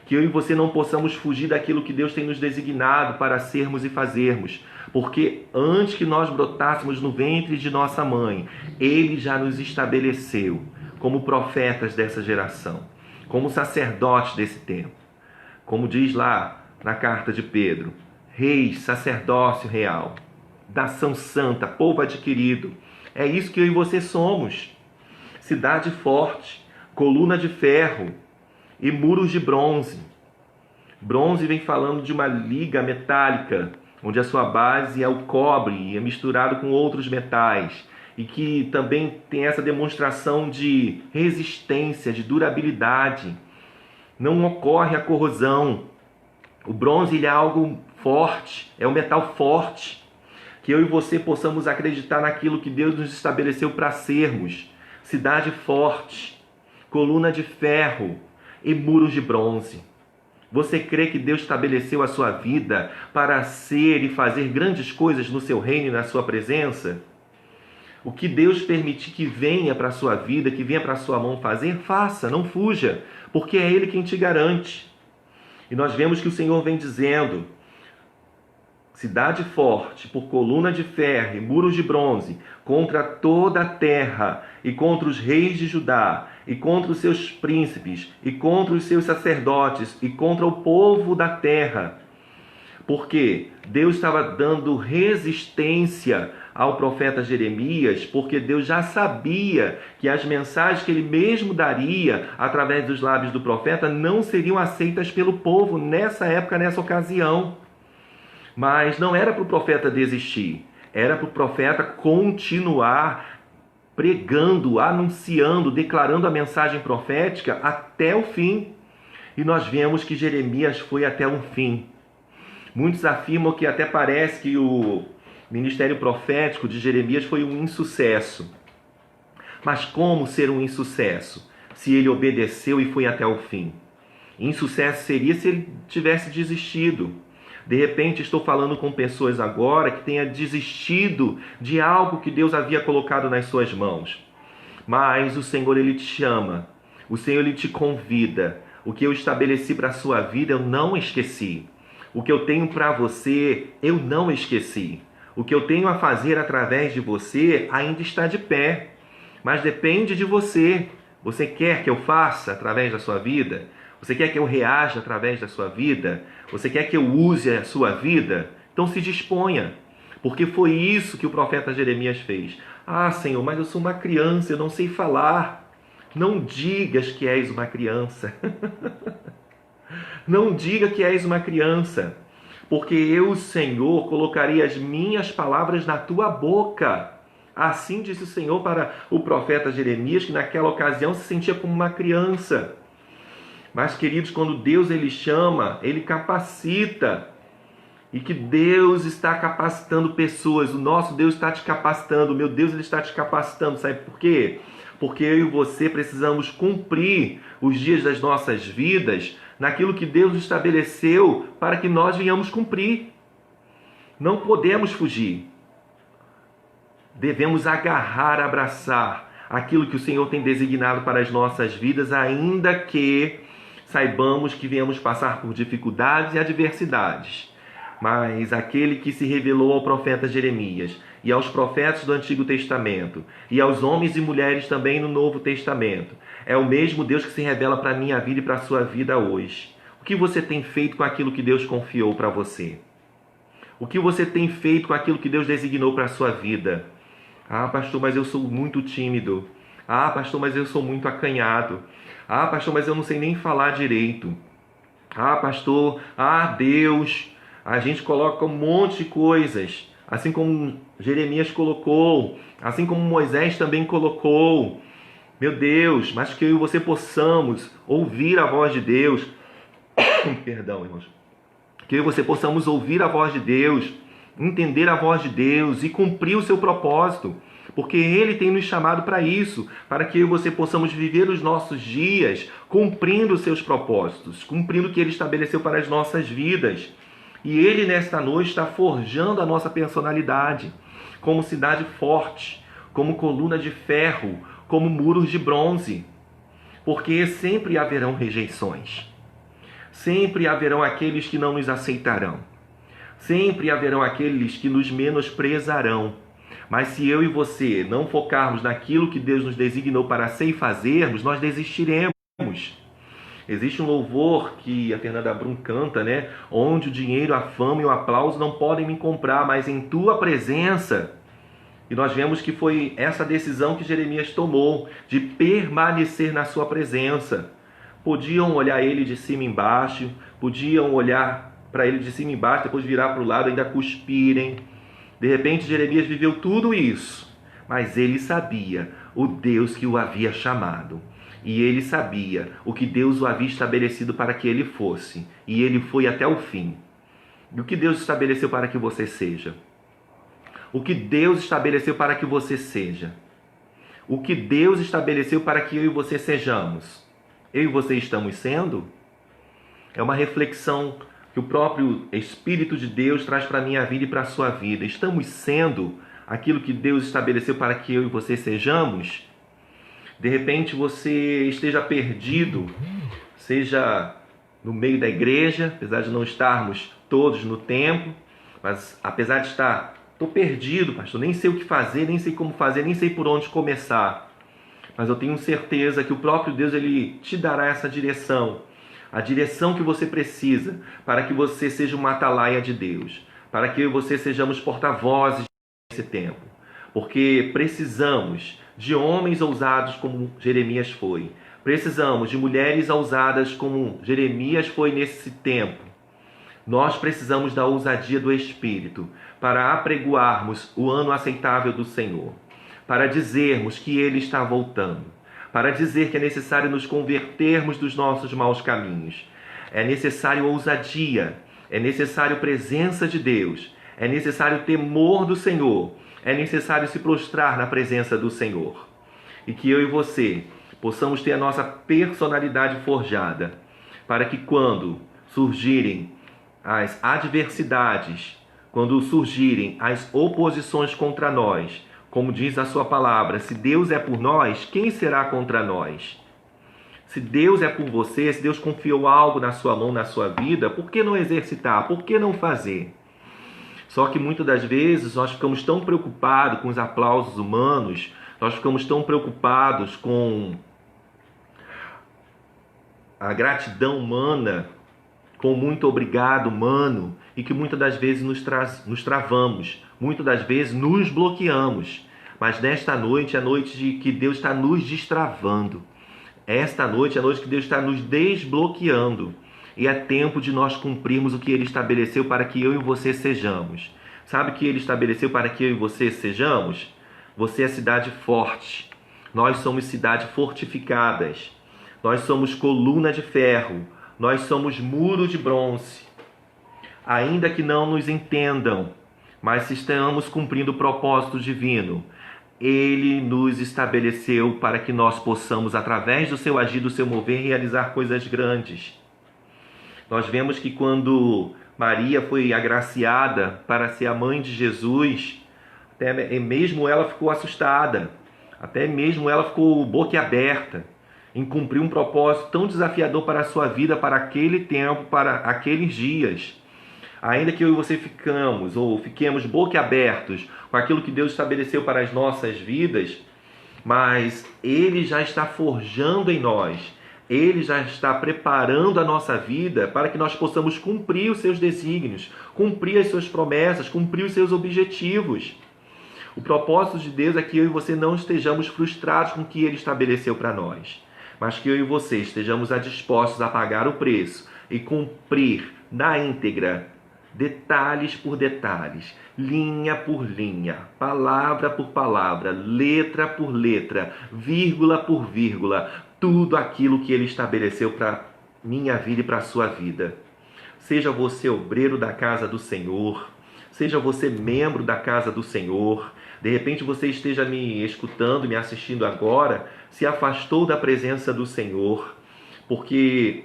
Que eu e você não possamos fugir daquilo que Deus tem nos designado para sermos e fazermos. Porque antes que nós brotássemos no ventre de nossa mãe, Ele já nos estabeleceu como profetas dessa geração, como sacerdotes desse tempo. Como diz lá na carta de Pedro, reis, sacerdócio real, nação santa, povo adquirido. É isso que eu e você somos. Cidade forte, coluna de ferro e muros de bronze. Bronze vem falando de uma liga metálica, onde a sua base é o cobre e é misturado com outros metais, e que também tem essa demonstração de resistência, de durabilidade. Não ocorre a corrosão. O bronze ele é algo forte, é um metal forte. Que eu e você possamos acreditar naquilo que Deus nos estabeleceu para sermos. Cidade forte, coluna de ferro e muros de bronze. Você crê que Deus estabeleceu a sua vida para ser e fazer grandes coisas no seu reino e na sua presença? O que Deus permitir que venha para a sua vida, que venha para a sua mão fazer, faça, não fuja, porque é Ele quem te garante. E nós vemos que o Senhor vem dizendo, cidade forte, por coluna de ferro e muros de bronze, contra toda a terra, e contra os reis de Judá, e contra os seus príncipes, e contra os seus sacerdotes, e contra o povo da terra. Porque Deus estava dando resistência ao profeta Jeremias, porque Deus já sabia que as mensagens que ele mesmo daria através dos lábios do profeta não seriam aceitas pelo povo nessa época, nessa ocasião. Mas não era para o profeta desistir, era para o profeta continuar pregando, anunciando, declarando a mensagem profética até o fim. E nós vemos que Jeremias foi até o fim. Muitos afirmam que até parece que o ministério profético de Jeremias foi um insucesso. Mas como ser um insucesso se ele obedeceu e foi até o fim? Insucesso seria se ele tivesse desistido. De repente estou falando com pessoas agora que tenha desistido de algo que Deus havia colocado nas suas mãos. Mas o Senhor ele te chama, o Senhor ele te convida. O que eu estabeleci para a sua vida eu não esqueci. O que eu tenho para você eu não esqueci. O que eu tenho a fazer através de você ainda está de pé. Mas depende de você. Você quer que eu faça através da sua vida? Você quer que eu reaja através da sua vida? Você quer que eu use a sua vida? Então se disponha. Porque foi isso que o profeta Jeremias fez. Ah, Senhor, mas eu sou uma criança, eu não sei falar. Não digas que és uma criança. Não diga que és uma criança. Porque eu, Senhor, colocarei as minhas palavras na tua boca. Assim disse o Senhor para o profeta Jeremias, que naquela ocasião se sentia como uma criança. Mas, queridos, quando Deus ele chama, ele capacita. E que Deus está capacitando pessoas. O nosso Deus está te capacitando. O meu Deus ele está te capacitando. Sabe por quê? Porque eu e você precisamos cumprir os dias das nossas vidas naquilo que Deus estabeleceu para que nós venhamos cumprir. Não podemos fugir. Devemos agarrar, abraçar aquilo que o Senhor tem designado para as nossas vidas, ainda que saibamos que viemos passar por dificuldades e adversidades. Mas aquele que se revelou ao profeta Jeremias e aos profetas do Antigo Testamento e aos homens e mulheres também no Novo Testamento é o mesmo Deus que se revela para a minha vida e para a sua vida hoje. O que você tem feito com aquilo que Deus confiou para você? O que você tem feito com aquilo que Deus designou para a sua vida? Ah, pastor, mas eu sou muito tímido. Ah, pastor, mas eu sou muito acanhado. Ah, pastor, mas eu não sei nem falar direito. Ah, pastor, Deus. A gente coloca um monte de coisas, assim como Jeremias colocou, assim como Moisés também colocou. Meu Deus, mas que eu e você possamos ouvir a voz de Deus. Perdão, irmãos. Que eu e você possamos ouvir a voz de Deus entender a voz de Deus e cumprir o seu propósito, porque Ele tem nos chamado para isso, para que eu e você possamos viver os nossos dias cumprindo os seus propósitos, cumprindo o que Ele estabeleceu para as nossas vidas. E Ele, nesta noite, está forjando a nossa personalidade como cidade forte, como coluna de ferro, como muros de bronze, porque sempre haverão rejeições, sempre haverão aqueles que não nos aceitarão, sempre haverão aqueles que nos menosprezarão. Mas se eu e você não focarmos naquilo que Deus nos designou para ser e fazermos, nós desistiremos. Existe um louvor que a Fernanda Brum canta, né? Onde o dinheiro, a fama e o aplauso não podem me comprar, mas em tua presença. E nós vemos que foi essa decisão que Jeremias tomou, de permanecer na sua presença. Podiam olhar ele de cima e embaixo, podiam olhar para ele de cima e embaixo, depois virar para o lado, ainda cuspirem. De repente, Jeremias viveu tudo isso, mas ele sabia o Deus que o havia chamado. E ele sabia o que Deus o havia estabelecido para que ele fosse. E ele foi até o fim. E o que Deus estabeleceu para que você seja? O que Deus estabeleceu para que você seja? O que Deus estabeleceu para que eu e você sejamos? Eu e você estamos sendo? É uma reflexão que o próprio Espírito de Deus traz para a minha vida e para a sua vida. Estamos sendo aquilo que Deus estabeleceu para que eu e você sejamos? De repente você esteja perdido, seja no meio da igreja, apesar de não estarmos todos no templo, mas apesar de estar, estou perdido, pastor, nem sei o que fazer, nem sei como fazer, nem sei por onde começar. Mas eu tenho certeza que o próprio Deus, Ele te dará essa direção, a direção que você precisa para que você seja uma atalaia de Deus, para que eu e você sejamos porta-vozes nesse tempo, porque precisamos de homens ousados como Jeremias foi, precisamos de mulheres ousadas como Jeremias foi nesse tempo. Nós precisamos da ousadia do Espírito para apregoarmos o ano aceitável do Senhor, para dizermos que Ele está voltando, para dizer que é necessário nos convertermos dos nossos maus caminhos. É necessário ousadia, é necessário presença de Deus, é necessário temor do Senhor, é necessário se prostrar na presença do Senhor. E que eu e você possamos ter a nossa personalidade forjada, para que quando surgirem as adversidades, quando surgirem as oposições contra nós, como diz a sua palavra, se Deus é por nós, quem será contra nós? Se Deus é por você, se Deus confiou algo na sua mão, na sua vida, por que não exercitar? Por que não fazer? Só que muitas das vezes nós ficamos tão preocupados com os aplausos humanos, nós ficamos tão preocupados com a gratidão humana, com muito obrigado humano, e que muitas das vezes nos travamos, muitas das vezes nos bloqueamos. Mas nesta noite é a noite de que Deus está nos destravando. Esta noite é a noite que Deus está nos desbloqueando. E é tempo de nós cumprirmos o que Ele estabeleceu para que eu e você sejamos. Sabe o que Ele estabeleceu para que eu e você sejamos? Você é cidade forte. Nós somos cidade fortificadas. Nós somos coluna de ferro. Nós somos muro de bronze. Ainda que não nos entendam, mas se estamos cumprindo o propósito divino, Ele nos estabeleceu para que nós possamos, através do seu agir, do seu mover, realizar coisas grandes. Nós vemos que quando Maria foi agraciada para ser a mãe de Jesus, até mesmo ela ficou assustada, até mesmo ela ficou boquiaberta em cumprir um propósito tão desafiador para a sua vida, para aquele tempo, para aqueles dias. Ainda que eu e você fiquemos boquiabertos com aquilo que Deus estabeleceu para as nossas vidas, mas Ele já está forjando em nós, Ele já está preparando a nossa vida para que nós possamos cumprir os seus desígnios, cumprir as suas promessas, cumprir os seus objetivos. O propósito de Deus é que eu e você não estejamos frustrados com o que Ele estabeleceu para nós, mas que eu e você estejamos dispostos a pagar o preço e cumprir na íntegra, detalhes por detalhes, linha por linha, palavra por palavra, letra por letra, vírgula por vírgula, tudo aquilo que Ele estabeleceu para minha vida e para a sua vida. Seja você obreiro da casa do Senhor, seja você membro da casa do Senhor, de repente você esteja me escutando, me assistindo agora, se afastou da presença do Senhor, porque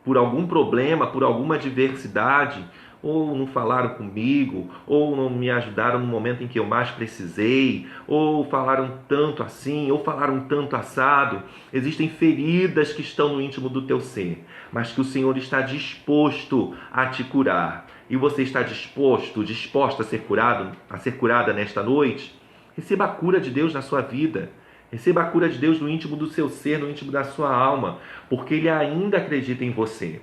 por algum problema, por alguma adversidade, ou não falaram comigo, ou não me ajudaram no momento em que eu mais precisei, ou falaram tanto assim, ou falaram tanto assado. Existem feridas que estão no íntimo do teu ser, mas que o Senhor está disposto a te curar. E você está disposta a ser curada nesta noite? Receba a cura de Deus na sua vida. Receba a cura de Deus no íntimo do seu ser, no íntimo da sua alma, porque Ele ainda acredita em você.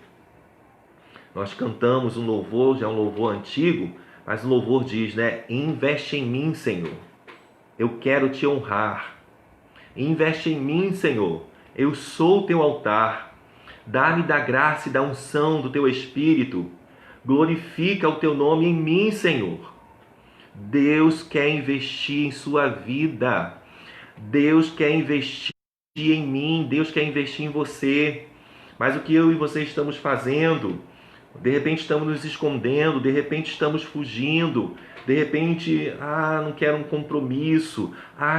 Nós cantamos um louvor, já é um louvor antigo, mas o louvor diz, né? Investe em mim, Senhor. Eu quero te honrar. Investe em mim, Senhor. Eu sou o teu altar. Dá-me da graça e da unção do teu Espírito. Glorifica o teu nome em mim, Senhor. Deus quer investir em sua vida. Deus quer investir em mim. Deus quer investir em você. Mas o que eu e você estamos fazendo? De repente estamos nos escondendo, de repente estamos fugindo, de repente, não quero um compromisso,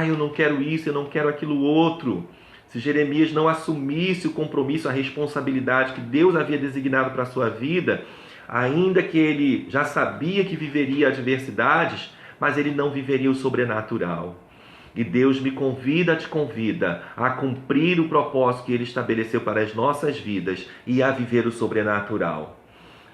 eu não quero isso, eu não quero aquilo outro. Se Jeremias não assumisse o compromisso, a responsabilidade que Deus havia designado para a sua vida, ainda que ele já sabia que viveria adversidades, mas ele não viveria o sobrenatural. E Deus me convida, te convida a cumprir o propósito que Ele estabeleceu para as nossas vidas e a viver o sobrenatural.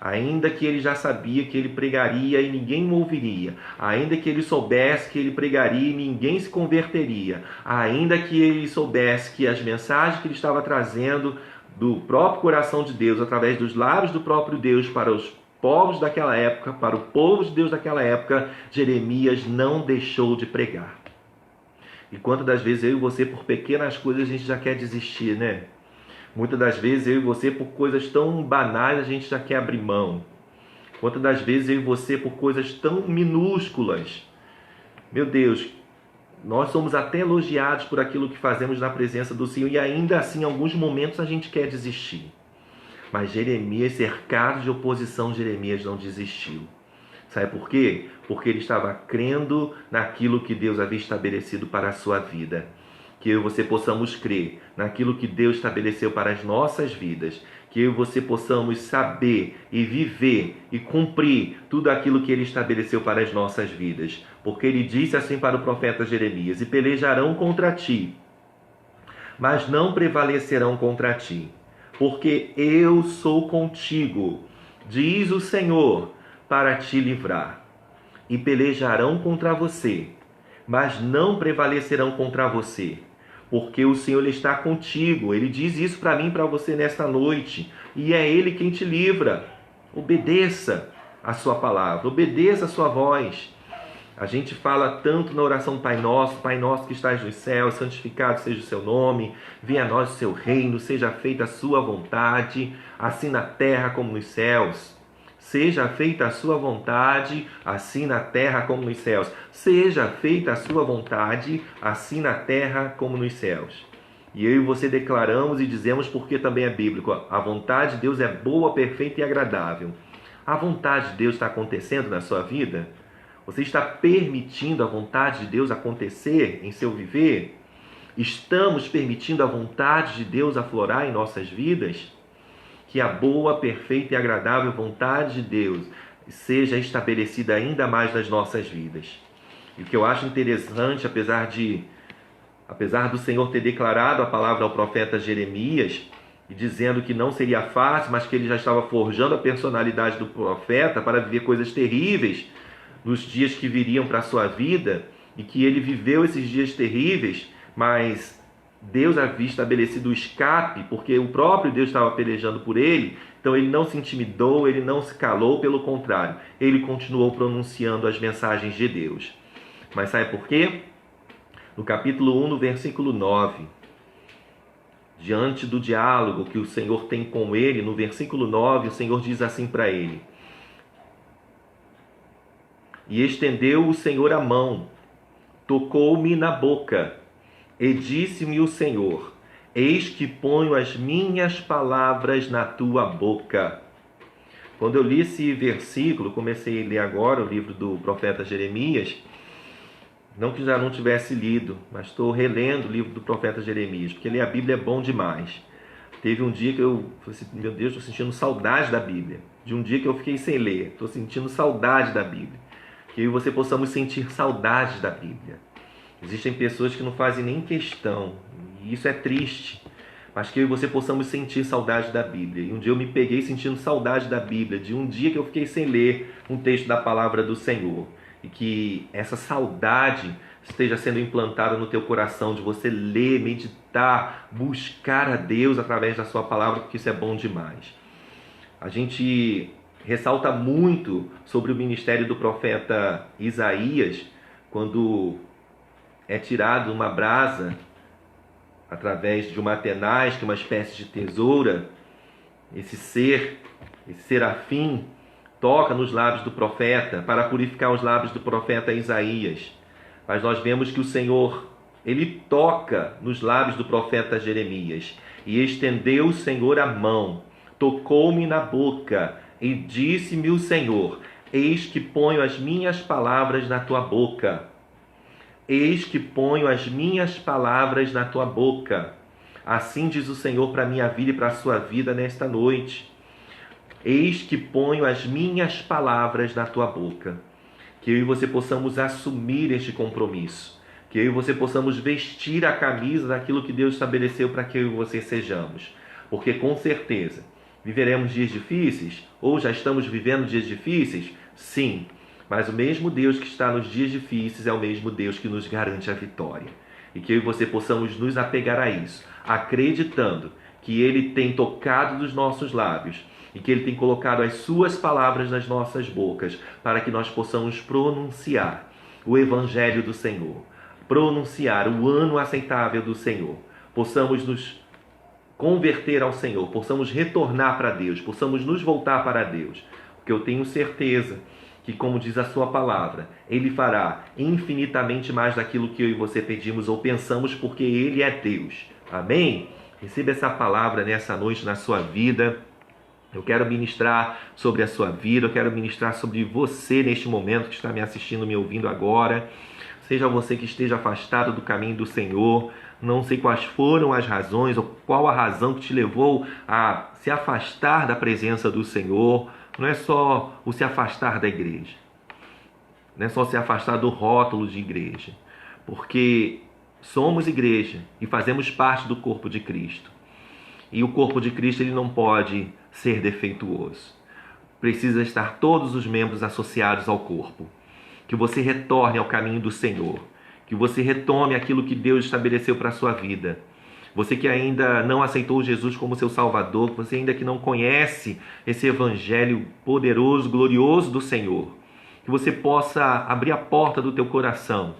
Ainda que ele já sabia que ele pregaria e ninguém o ouviria, ainda que ele soubesse que ele pregaria e ninguém se converteria, ainda que ele soubesse que as mensagens que ele estava trazendo do próprio coração de Deus, através dos lábios do próprio Deus para os povos daquela época, para o povo de Deus daquela época, Jeremias não deixou de pregar. E quantas das vezes eu e você, por pequenas coisas, a gente já quer desistir, né? Muitas das vezes eu e você, por coisas tão banais, a gente já quer abrir mão. Quantas das vezes eu e você, por coisas tão minúsculas, meu Deus, nós somos até elogiados por aquilo que fazemos na presença do Senhor e ainda assim, em alguns momentos, a gente quer desistir. Mas Jeremias, cercado de oposição, Jeremias não desistiu. Sabe por quê? Porque ele estava crendo naquilo que Deus havia estabelecido para a sua vida. Que eu e você possamos crer naquilo que Deus estabeleceu para as nossas vidas. Que eu e você possamos saber e viver e cumprir tudo aquilo que Ele estabeleceu para as nossas vidas. Porque Ele disse assim para o profeta Jeremias: e pelejarão contra ti, mas não prevalecerão contra ti. Porque eu sou contigo, diz o Senhor, para te livrar. E pelejarão contra você, mas não prevalecerão contra você. Porque o Senhor está contigo. Ele diz isso para mim e para você nesta noite. E é Ele quem te livra. Obedeça a sua palavra. Obedeça a sua voz. A gente fala tanto na oração Pai Nosso que estás nos céus, santificado seja o seu nome, venha a nós o seu reino, seja feita a sua vontade, assim na terra como nos céus. Seja feita a sua vontade, assim na terra como nos céus. Seja feita a sua vontade, assim na terra como nos céus. E eu e você declaramos e dizemos, porque também é bíblico, a vontade de Deus é boa, perfeita e agradável. A vontade de Deus está acontecendo na sua vida? Você está permitindo a vontade de Deus acontecer em seu viver? Estamos permitindo a vontade de Deus aflorar em nossas vidas? Que a boa, perfeita e agradável vontade de Deus seja estabelecida ainda mais nas nossas vidas. E o que eu acho interessante, apesar do Senhor ter declarado a palavra ao profeta Jeremias, e dizendo que não seria fácil, mas que ele já estava forjando a personalidade do profeta para viver coisas terríveis nos dias que viriam para a sua vida, e que ele viveu esses dias terríveis, mas Deus havia estabelecido o escape, porque o próprio Deus estava pelejando por ele, então ele não se intimidou, ele não se calou, pelo contrário, ele continuou pronunciando as mensagens de Deus. Mas sabe por quê? No capítulo 1, no versículo 9, diante do diálogo que o Senhor tem com ele, no versículo 9, o Senhor diz assim para ele: e estendeu o Senhor a mão, tocou-me na boca, e disse-me o Senhor: eis que ponho as minhas palavras na tua boca. Quando eu li esse versículo, comecei a ler agora o livro do profeta Jeremias, não que já não tivesse lido, mas estou relendo o livro do profeta Jeremias, porque ler a Bíblia é bom demais. Teve um dia que eu falei assim, meu Deus, estou sentindo saudade da Bíblia. De um dia que eu fiquei sem ler, estou sentindo saudade da Bíblia. Que eu e você possamos sentir saudades da Bíblia. Existem pessoas que não fazem nem questão, e isso é triste, mas que eu e você possamos sentir saudade da Bíblia. E um dia eu me peguei sentindo saudade da Bíblia, de um dia que eu fiquei sem ler um texto da palavra do Senhor. E que essa saudade esteja sendo implantada no teu coração, de você ler, meditar, buscar a Deus através da sua palavra, porque isso é bom demais. A gente ressalta muito sobre o ministério do profeta Isaías, quando é tirado uma brasa através de uma tenaz, que é uma espécie de tesoura. Esse serafim, toca nos lábios do profeta para purificar os lábios do profeta Isaías. Mas nós vemos que o Senhor, ele toca nos lábios do profeta Jeremias. E estendeu o Senhor a mão, tocou-me na boca e disse-me o Senhor: eis que ponho as minhas palavras na tua boca. Eis que ponho as minhas palavras na tua boca. Assim diz o Senhor para a minha vida e para a sua vida nesta noite. Eis que ponho as minhas palavras na tua boca. Que eu e você possamos assumir este compromisso. Que eu e você possamos vestir a camisa daquilo que Deus estabeleceu para que eu e você sejamos. Porque com certeza, viveremos dias difíceis? Ou já estamos vivendo dias difíceis? Sim. Mas o mesmo Deus que está nos dias difíceis é o mesmo Deus que nos garante a vitória. E que eu e você possamos nos apegar a isso, acreditando que Ele tem tocado nos nossos lábios e que Ele tem colocado as suas palavras nas nossas bocas, para que nós possamos pronunciar o Evangelho do Senhor, pronunciar o ano aceitável do Senhor, possamos nos converter ao Senhor, possamos retornar para Deus, possamos nos voltar para Deus, porque eu tenho certeza que, como diz a sua palavra, Ele fará infinitamente mais daquilo que eu e você pedimos ou pensamos, porque Ele é Deus. Amém? Receba essa palavra nessa noite na sua vida. Eu quero ministrar sobre a sua vida, eu quero ministrar sobre você neste momento que está me assistindo, me ouvindo agora. Seja você que esteja afastado do caminho do Senhor, não sei quais foram as razões ou qual a razão que te levou a se afastar da presença do Senhor. Não é só o se afastar da igreja, não é só se afastar do rótulo de igreja, porque somos igreja e fazemos parte do corpo de Cristo. E o corpo de Cristo ele não pode ser defeituoso. Precisa estar todos os membros associados ao corpo. Que você retorne ao caminho do Senhor. Que você retome aquilo que Deus estabeleceu para a sua vida. Você que ainda não aceitou Jesus como seu Salvador, você ainda que não conhece esse Evangelho poderoso, glorioso do Senhor. Que você possa abrir a porta do teu coração.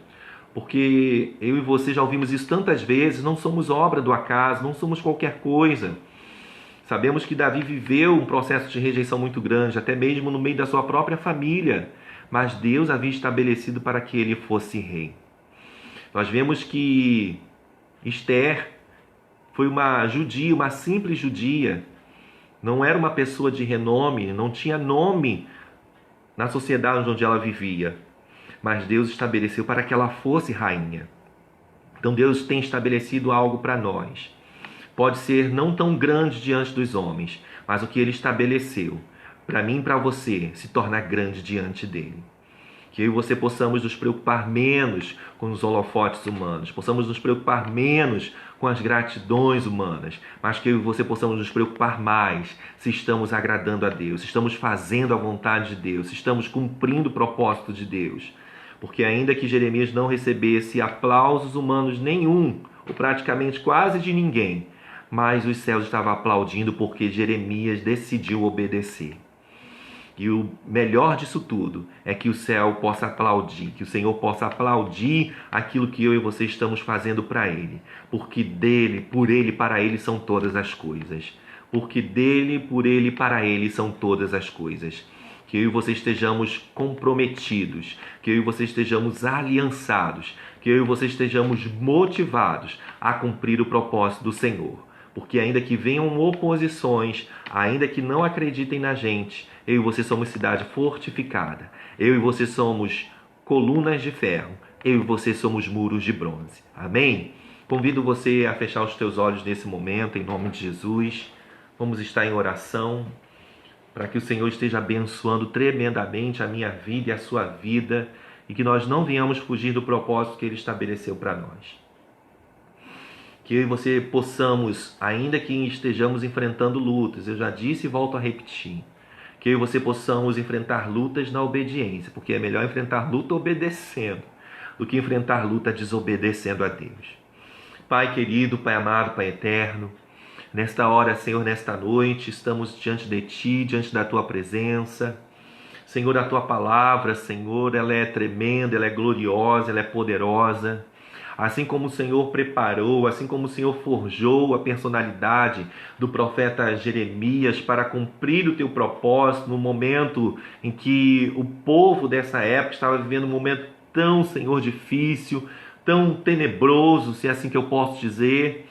Porque eu e você já ouvimos isso tantas vezes, não somos obra do acaso, não somos qualquer coisa. Sabemos que Davi viveu um processo de rejeição muito grande, até mesmo no meio da sua própria família, mas Deus havia estabelecido para que ele fosse rei. Nós vemos que Esther foi uma judia, uma simples judia, não era uma pessoa de renome, não tinha nome na sociedade onde ela vivia. Mas Deus estabeleceu para que ela fosse rainha. Então Deus tem estabelecido algo para nós. Pode ser não tão grande diante dos homens, mas o que Ele estabeleceu, para mim e para você, se torna grande diante dEle. Que eu e você possamos nos preocupar menos com os holofotes humanos, possamos nos preocupar menos com as gratidões humanas, mas que eu e você possamos nos preocupar mais se estamos agradando a Deus, se estamos fazendo a vontade de Deus, se estamos cumprindo o propósito de Deus. Porque ainda que Jeremias não recebesse aplausos humanos nenhum, ou praticamente quase de ninguém, mas os céus estavam aplaudindo porque Jeremias decidiu obedecer. E o melhor disso tudo é que o céu possa aplaudir, que o Senhor possa aplaudir aquilo que eu e você estamos fazendo para Ele. Porque dele, por Ele, para Ele são todas as coisas. Porque dele, por Ele, para Ele são todas as coisas. Que eu e você estejamos comprometidos, que eu e você estejamos aliançados, que eu e você estejamos motivados a cumprir o propósito do Senhor. Porque ainda que venham oposições, ainda que não acreditem na gente, eu e você somos cidade fortificada. Eu e você somos colunas de ferro. Eu e você somos muros de bronze. Amém? Convido você a fechar os teus olhos nesse momento, em nome de Jesus. Vamos estar em oração para que o Senhor esteja abençoando tremendamente a minha vida e a sua vida e que nós não venhamos fugir do propósito que Ele estabeleceu para nós. Que eu e você possamos, ainda que estejamos enfrentando lutas, eu já disse e volto a repetir, que eu e você possamos enfrentar lutas na obediência, porque é melhor enfrentar luta obedecendo do que enfrentar luta desobedecendo a Deus. Pai querido, Pai amado, Pai eterno, nesta hora, Senhor, nesta noite, estamos diante de Ti, diante da Tua presença. Senhor, a Tua palavra, Senhor, ela é tremenda, ela é gloriosa, ela é poderosa. Assim como o Senhor preparou, assim como o Senhor forjou a personalidade do profeta Jeremias para cumprir o Teu propósito no momento em que o povo dessa época estava vivendo um momento tão, Senhor, difícil, tão tenebroso, se é assim que eu posso dizer,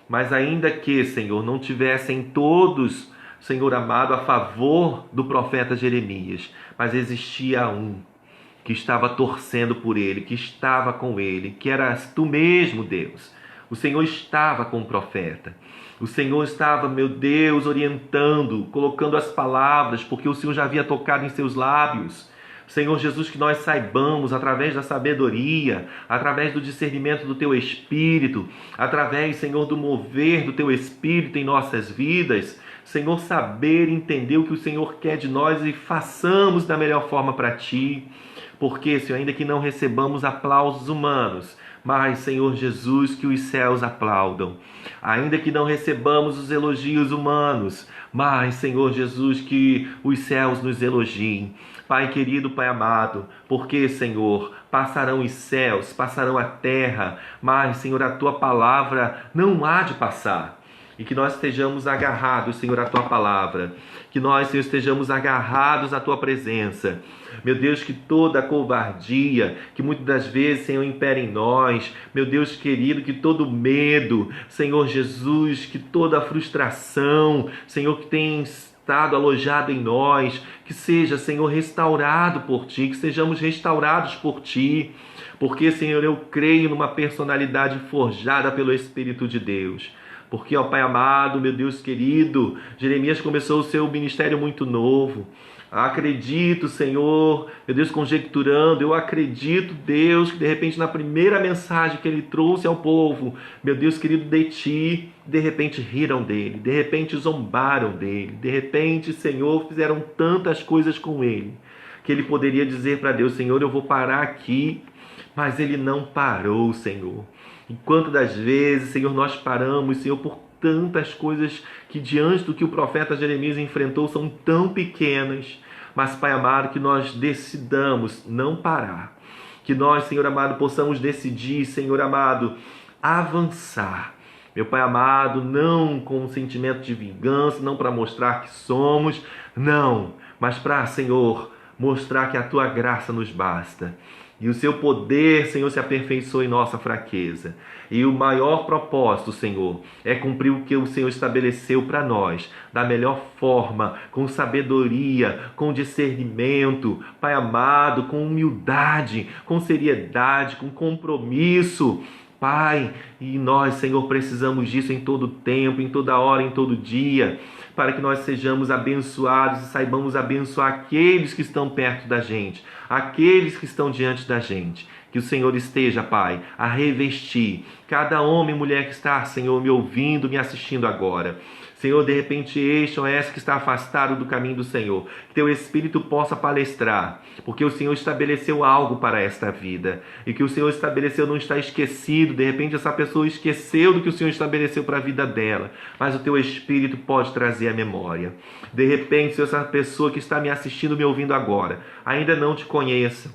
mas ainda que, Senhor, não tivessem todos, Senhor amado, a favor do profeta Jeremias, mas existia um que estava torcendo por ele, que estava com ele, que eras Tu mesmo, Deus. O Senhor estava com o profeta. O Senhor estava, meu Deus, orientando, colocando as palavras, porque o Senhor já havia tocado em seus lábios. Senhor Jesus, que nós saibamos, através da sabedoria, através do discernimento do Teu Espírito, através, Senhor, do mover do Teu Espírito em nossas vidas, Senhor, saber e entender o que o Senhor quer de nós e façamos da melhor forma para Ti. Porque, Senhor, ainda que não recebamos aplausos humanos, mas, Senhor Jesus, que os céus aplaudam. Ainda que não recebamos os elogios humanos, mas, Senhor Jesus, que os céus nos elogiem. Pai querido, Pai amado, porque, Senhor, passarão os céus, passarão a terra, mas, Senhor, a Tua palavra não há de passar. E que nós estejamos agarrados, Senhor, à Tua palavra. Que nós, Senhor, estejamos agarrados à Tua presença. Meu Deus, que toda a covardia, que muitas das vezes, Senhor, impera em nós. Meu Deus querido, que todo medo, Senhor Jesus, que toda a frustração, Senhor, que tem estado alojado em nós, que seja, Senhor, restaurado por Ti, que sejamos restaurados por Ti. Porque, Senhor, eu creio numa personalidade forjada pelo Espírito de Deus. Porque, ó Pai amado, meu Deus querido, Jeremias começou o seu ministério muito novo. Acredito, Senhor, meu Deus, conjecturando, eu acredito, Deus, que de repente na primeira mensagem que ele trouxe ao povo, meu Deus querido, de Ti, de repente riram dele, de repente zombaram dele, de repente, Senhor, fizeram tantas coisas com ele, que ele poderia dizer para Deus, Senhor, eu vou parar aqui, mas ele não parou, Senhor. Enquanto das vezes, Senhor, nós paramos, Senhor, por tantas coisas que diante do que o profeta Jeremias enfrentou são tão pequenas. Mas, Pai amado, que nós decidamos não parar. Que nós, Senhor amado, possamos decidir, Senhor amado, avançar. Meu Pai amado, não com um sentimento de vingança, não para mostrar que somos, não, mas para, Senhor, mostrar que a Tua graça nos basta. E o Seu poder, Senhor, se aperfeiçoa em nossa fraqueza. E o maior propósito, Senhor, é cumprir o que o Senhor estabeleceu para nós, da melhor forma, com sabedoria, com discernimento, Pai amado, com humildade, com seriedade, com compromisso. Pai, e nós, Senhor, precisamos disso em todo tempo, em toda hora, em todo dia, para que nós sejamos abençoados e saibamos abençoar aqueles que estão perto da gente, aqueles que estão diante da gente. Que o Senhor esteja, Pai, a revestir cada homem e mulher que está, Senhor, me ouvindo, me assistindo agora. Senhor, de repente este ou essa que está afastado do caminho do Senhor, que Teu Espírito possa palestrar, porque o Senhor estabeleceu algo para esta vida, e que o Senhor estabeleceu não está esquecido. De repente essa pessoa esqueceu do que o Senhor estabeleceu para a vida dela, mas o Teu Espírito pode trazer a memória. De repente, se essa pessoa que está me assistindo, me ouvindo agora, ainda não Te conheça,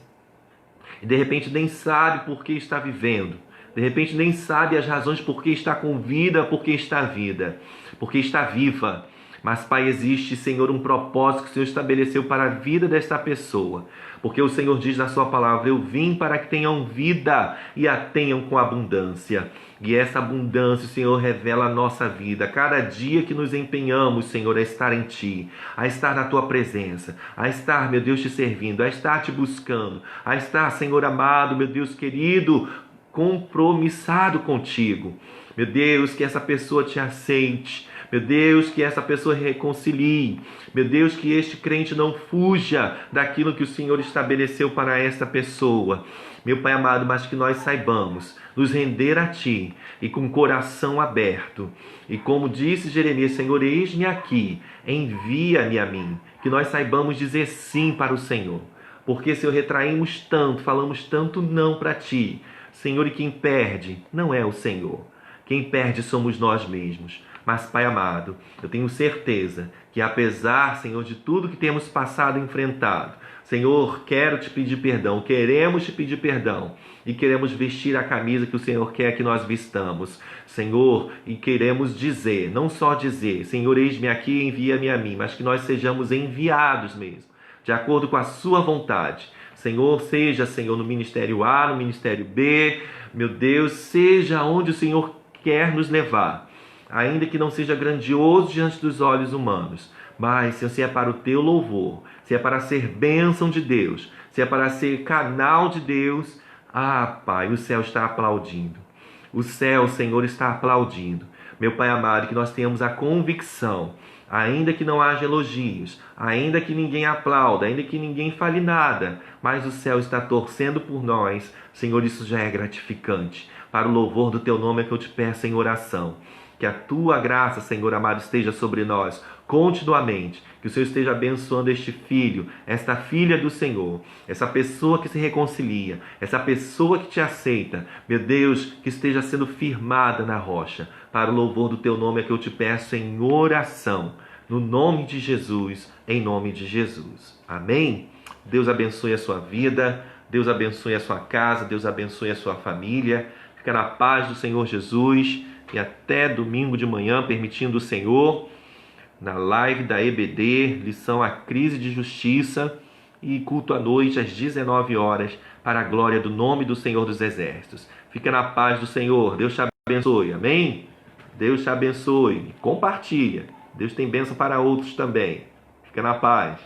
e de repente nem sabe por que está vivendo, de repente nem sabe as razões por que está com vida, por que está viva, Mas, Pai, existe, Senhor, um propósito que o Senhor estabeleceu para a vida desta pessoa. Porque o Senhor diz na sua palavra: eu vim para que tenham vida e a tenham com abundância. E essa abundância o Senhor revela a nossa vida. Cada dia que nos empenhamos, Senhor, a estar em Ti, a estar na Tua presença, a estar, meu Deus, Te servindo, a estar Te buscando, a estar, Senhor amado, meu Deus querido, compromissado contigo. Meu Deus, que essa pessoa Te aceite. Meu Deus, que essa pessoa reconcilie. Meu Deus, que este crente não fuja daquilo que o Senhor estabeleceu para esta pessoa. Meu Pai amado, mas que nós saibamos nos render a Ti e com o coração aberto. E como disse Jeremias: Senhor, eis-me aqui, envia-me a mim. Que nós saibamos dizer sim para o Senhor. Porque, Senhor, retraímos tanto, falamos tanto não para Ti. Senhor, e quem perde não é o Senhor. Quem perde somos nós mesmos. Mas, Pai amado, eu tenho certeza que apesar, Senhor, de tudo que temos passado e enfrentado, Senhor, quero Te pedir perdão, queremos Te pedir perdão e queremos vestir a camisa que o Senhor quer que nós vistamos, Senhor, e queremos dizer, não só dizer, Senhor, eis-me aqui, envia-me a mim, mas que nós sejamos enviados mesmo, de acordo com a Sua vontade. Senhor, seja, Senhor, no Ministério A, no Ministério B, meu Deus, seja onde o Senhor quer nos levar. Ainda que não seja grandioso diante dos olhos humanos, mas, Senhor, se é para o Teu louvor, se é para ser bênção de Deus, se é para ser canal de Deus, Pai, o céu está aplaudindo. O céu, Senhor, está aplaudindo. Meu Pai amado, que nós tenhamos a convicção, ainda que não haja elogios, ainda que ninguém aplauda, ainda que ninguém fale nada, mas o céu está torcendo por nós. Senhor, isso já é gratificante. Para o louvor do Teu nome é que eu Te peço em oração. Que a Tua graça, Senhor amado, esteja sobre nós continuamente. Que o Senhor esteja abençoando este filho, esta filha do Senhor, essa pessoa que se reconcilia, essa pessoa que Te aceita. Meu Deus, que esteja sendo firmada na rocha. Para o louvor do Teu nome é que eu Te peço em oração. No nome de Jesus, em nome de Jesus. Amém? Deus abençoe a sua vida, Deus abençoe a sua casa, Deus abençoe a sua família. Fica na paz do Senhor Jesus. E até domingo de manhã, permitindo o Senhor, na live da EBD, lição A Crise de Justiça, e culto à noite às 19 horas, para a glória do nome do Senhor dos Exércitos. Fica na paz do Senhor. Deus te abençoe. Amém? Deus te abençoe. Compartilha. Deus tem bênção para outros também. Fica na paz.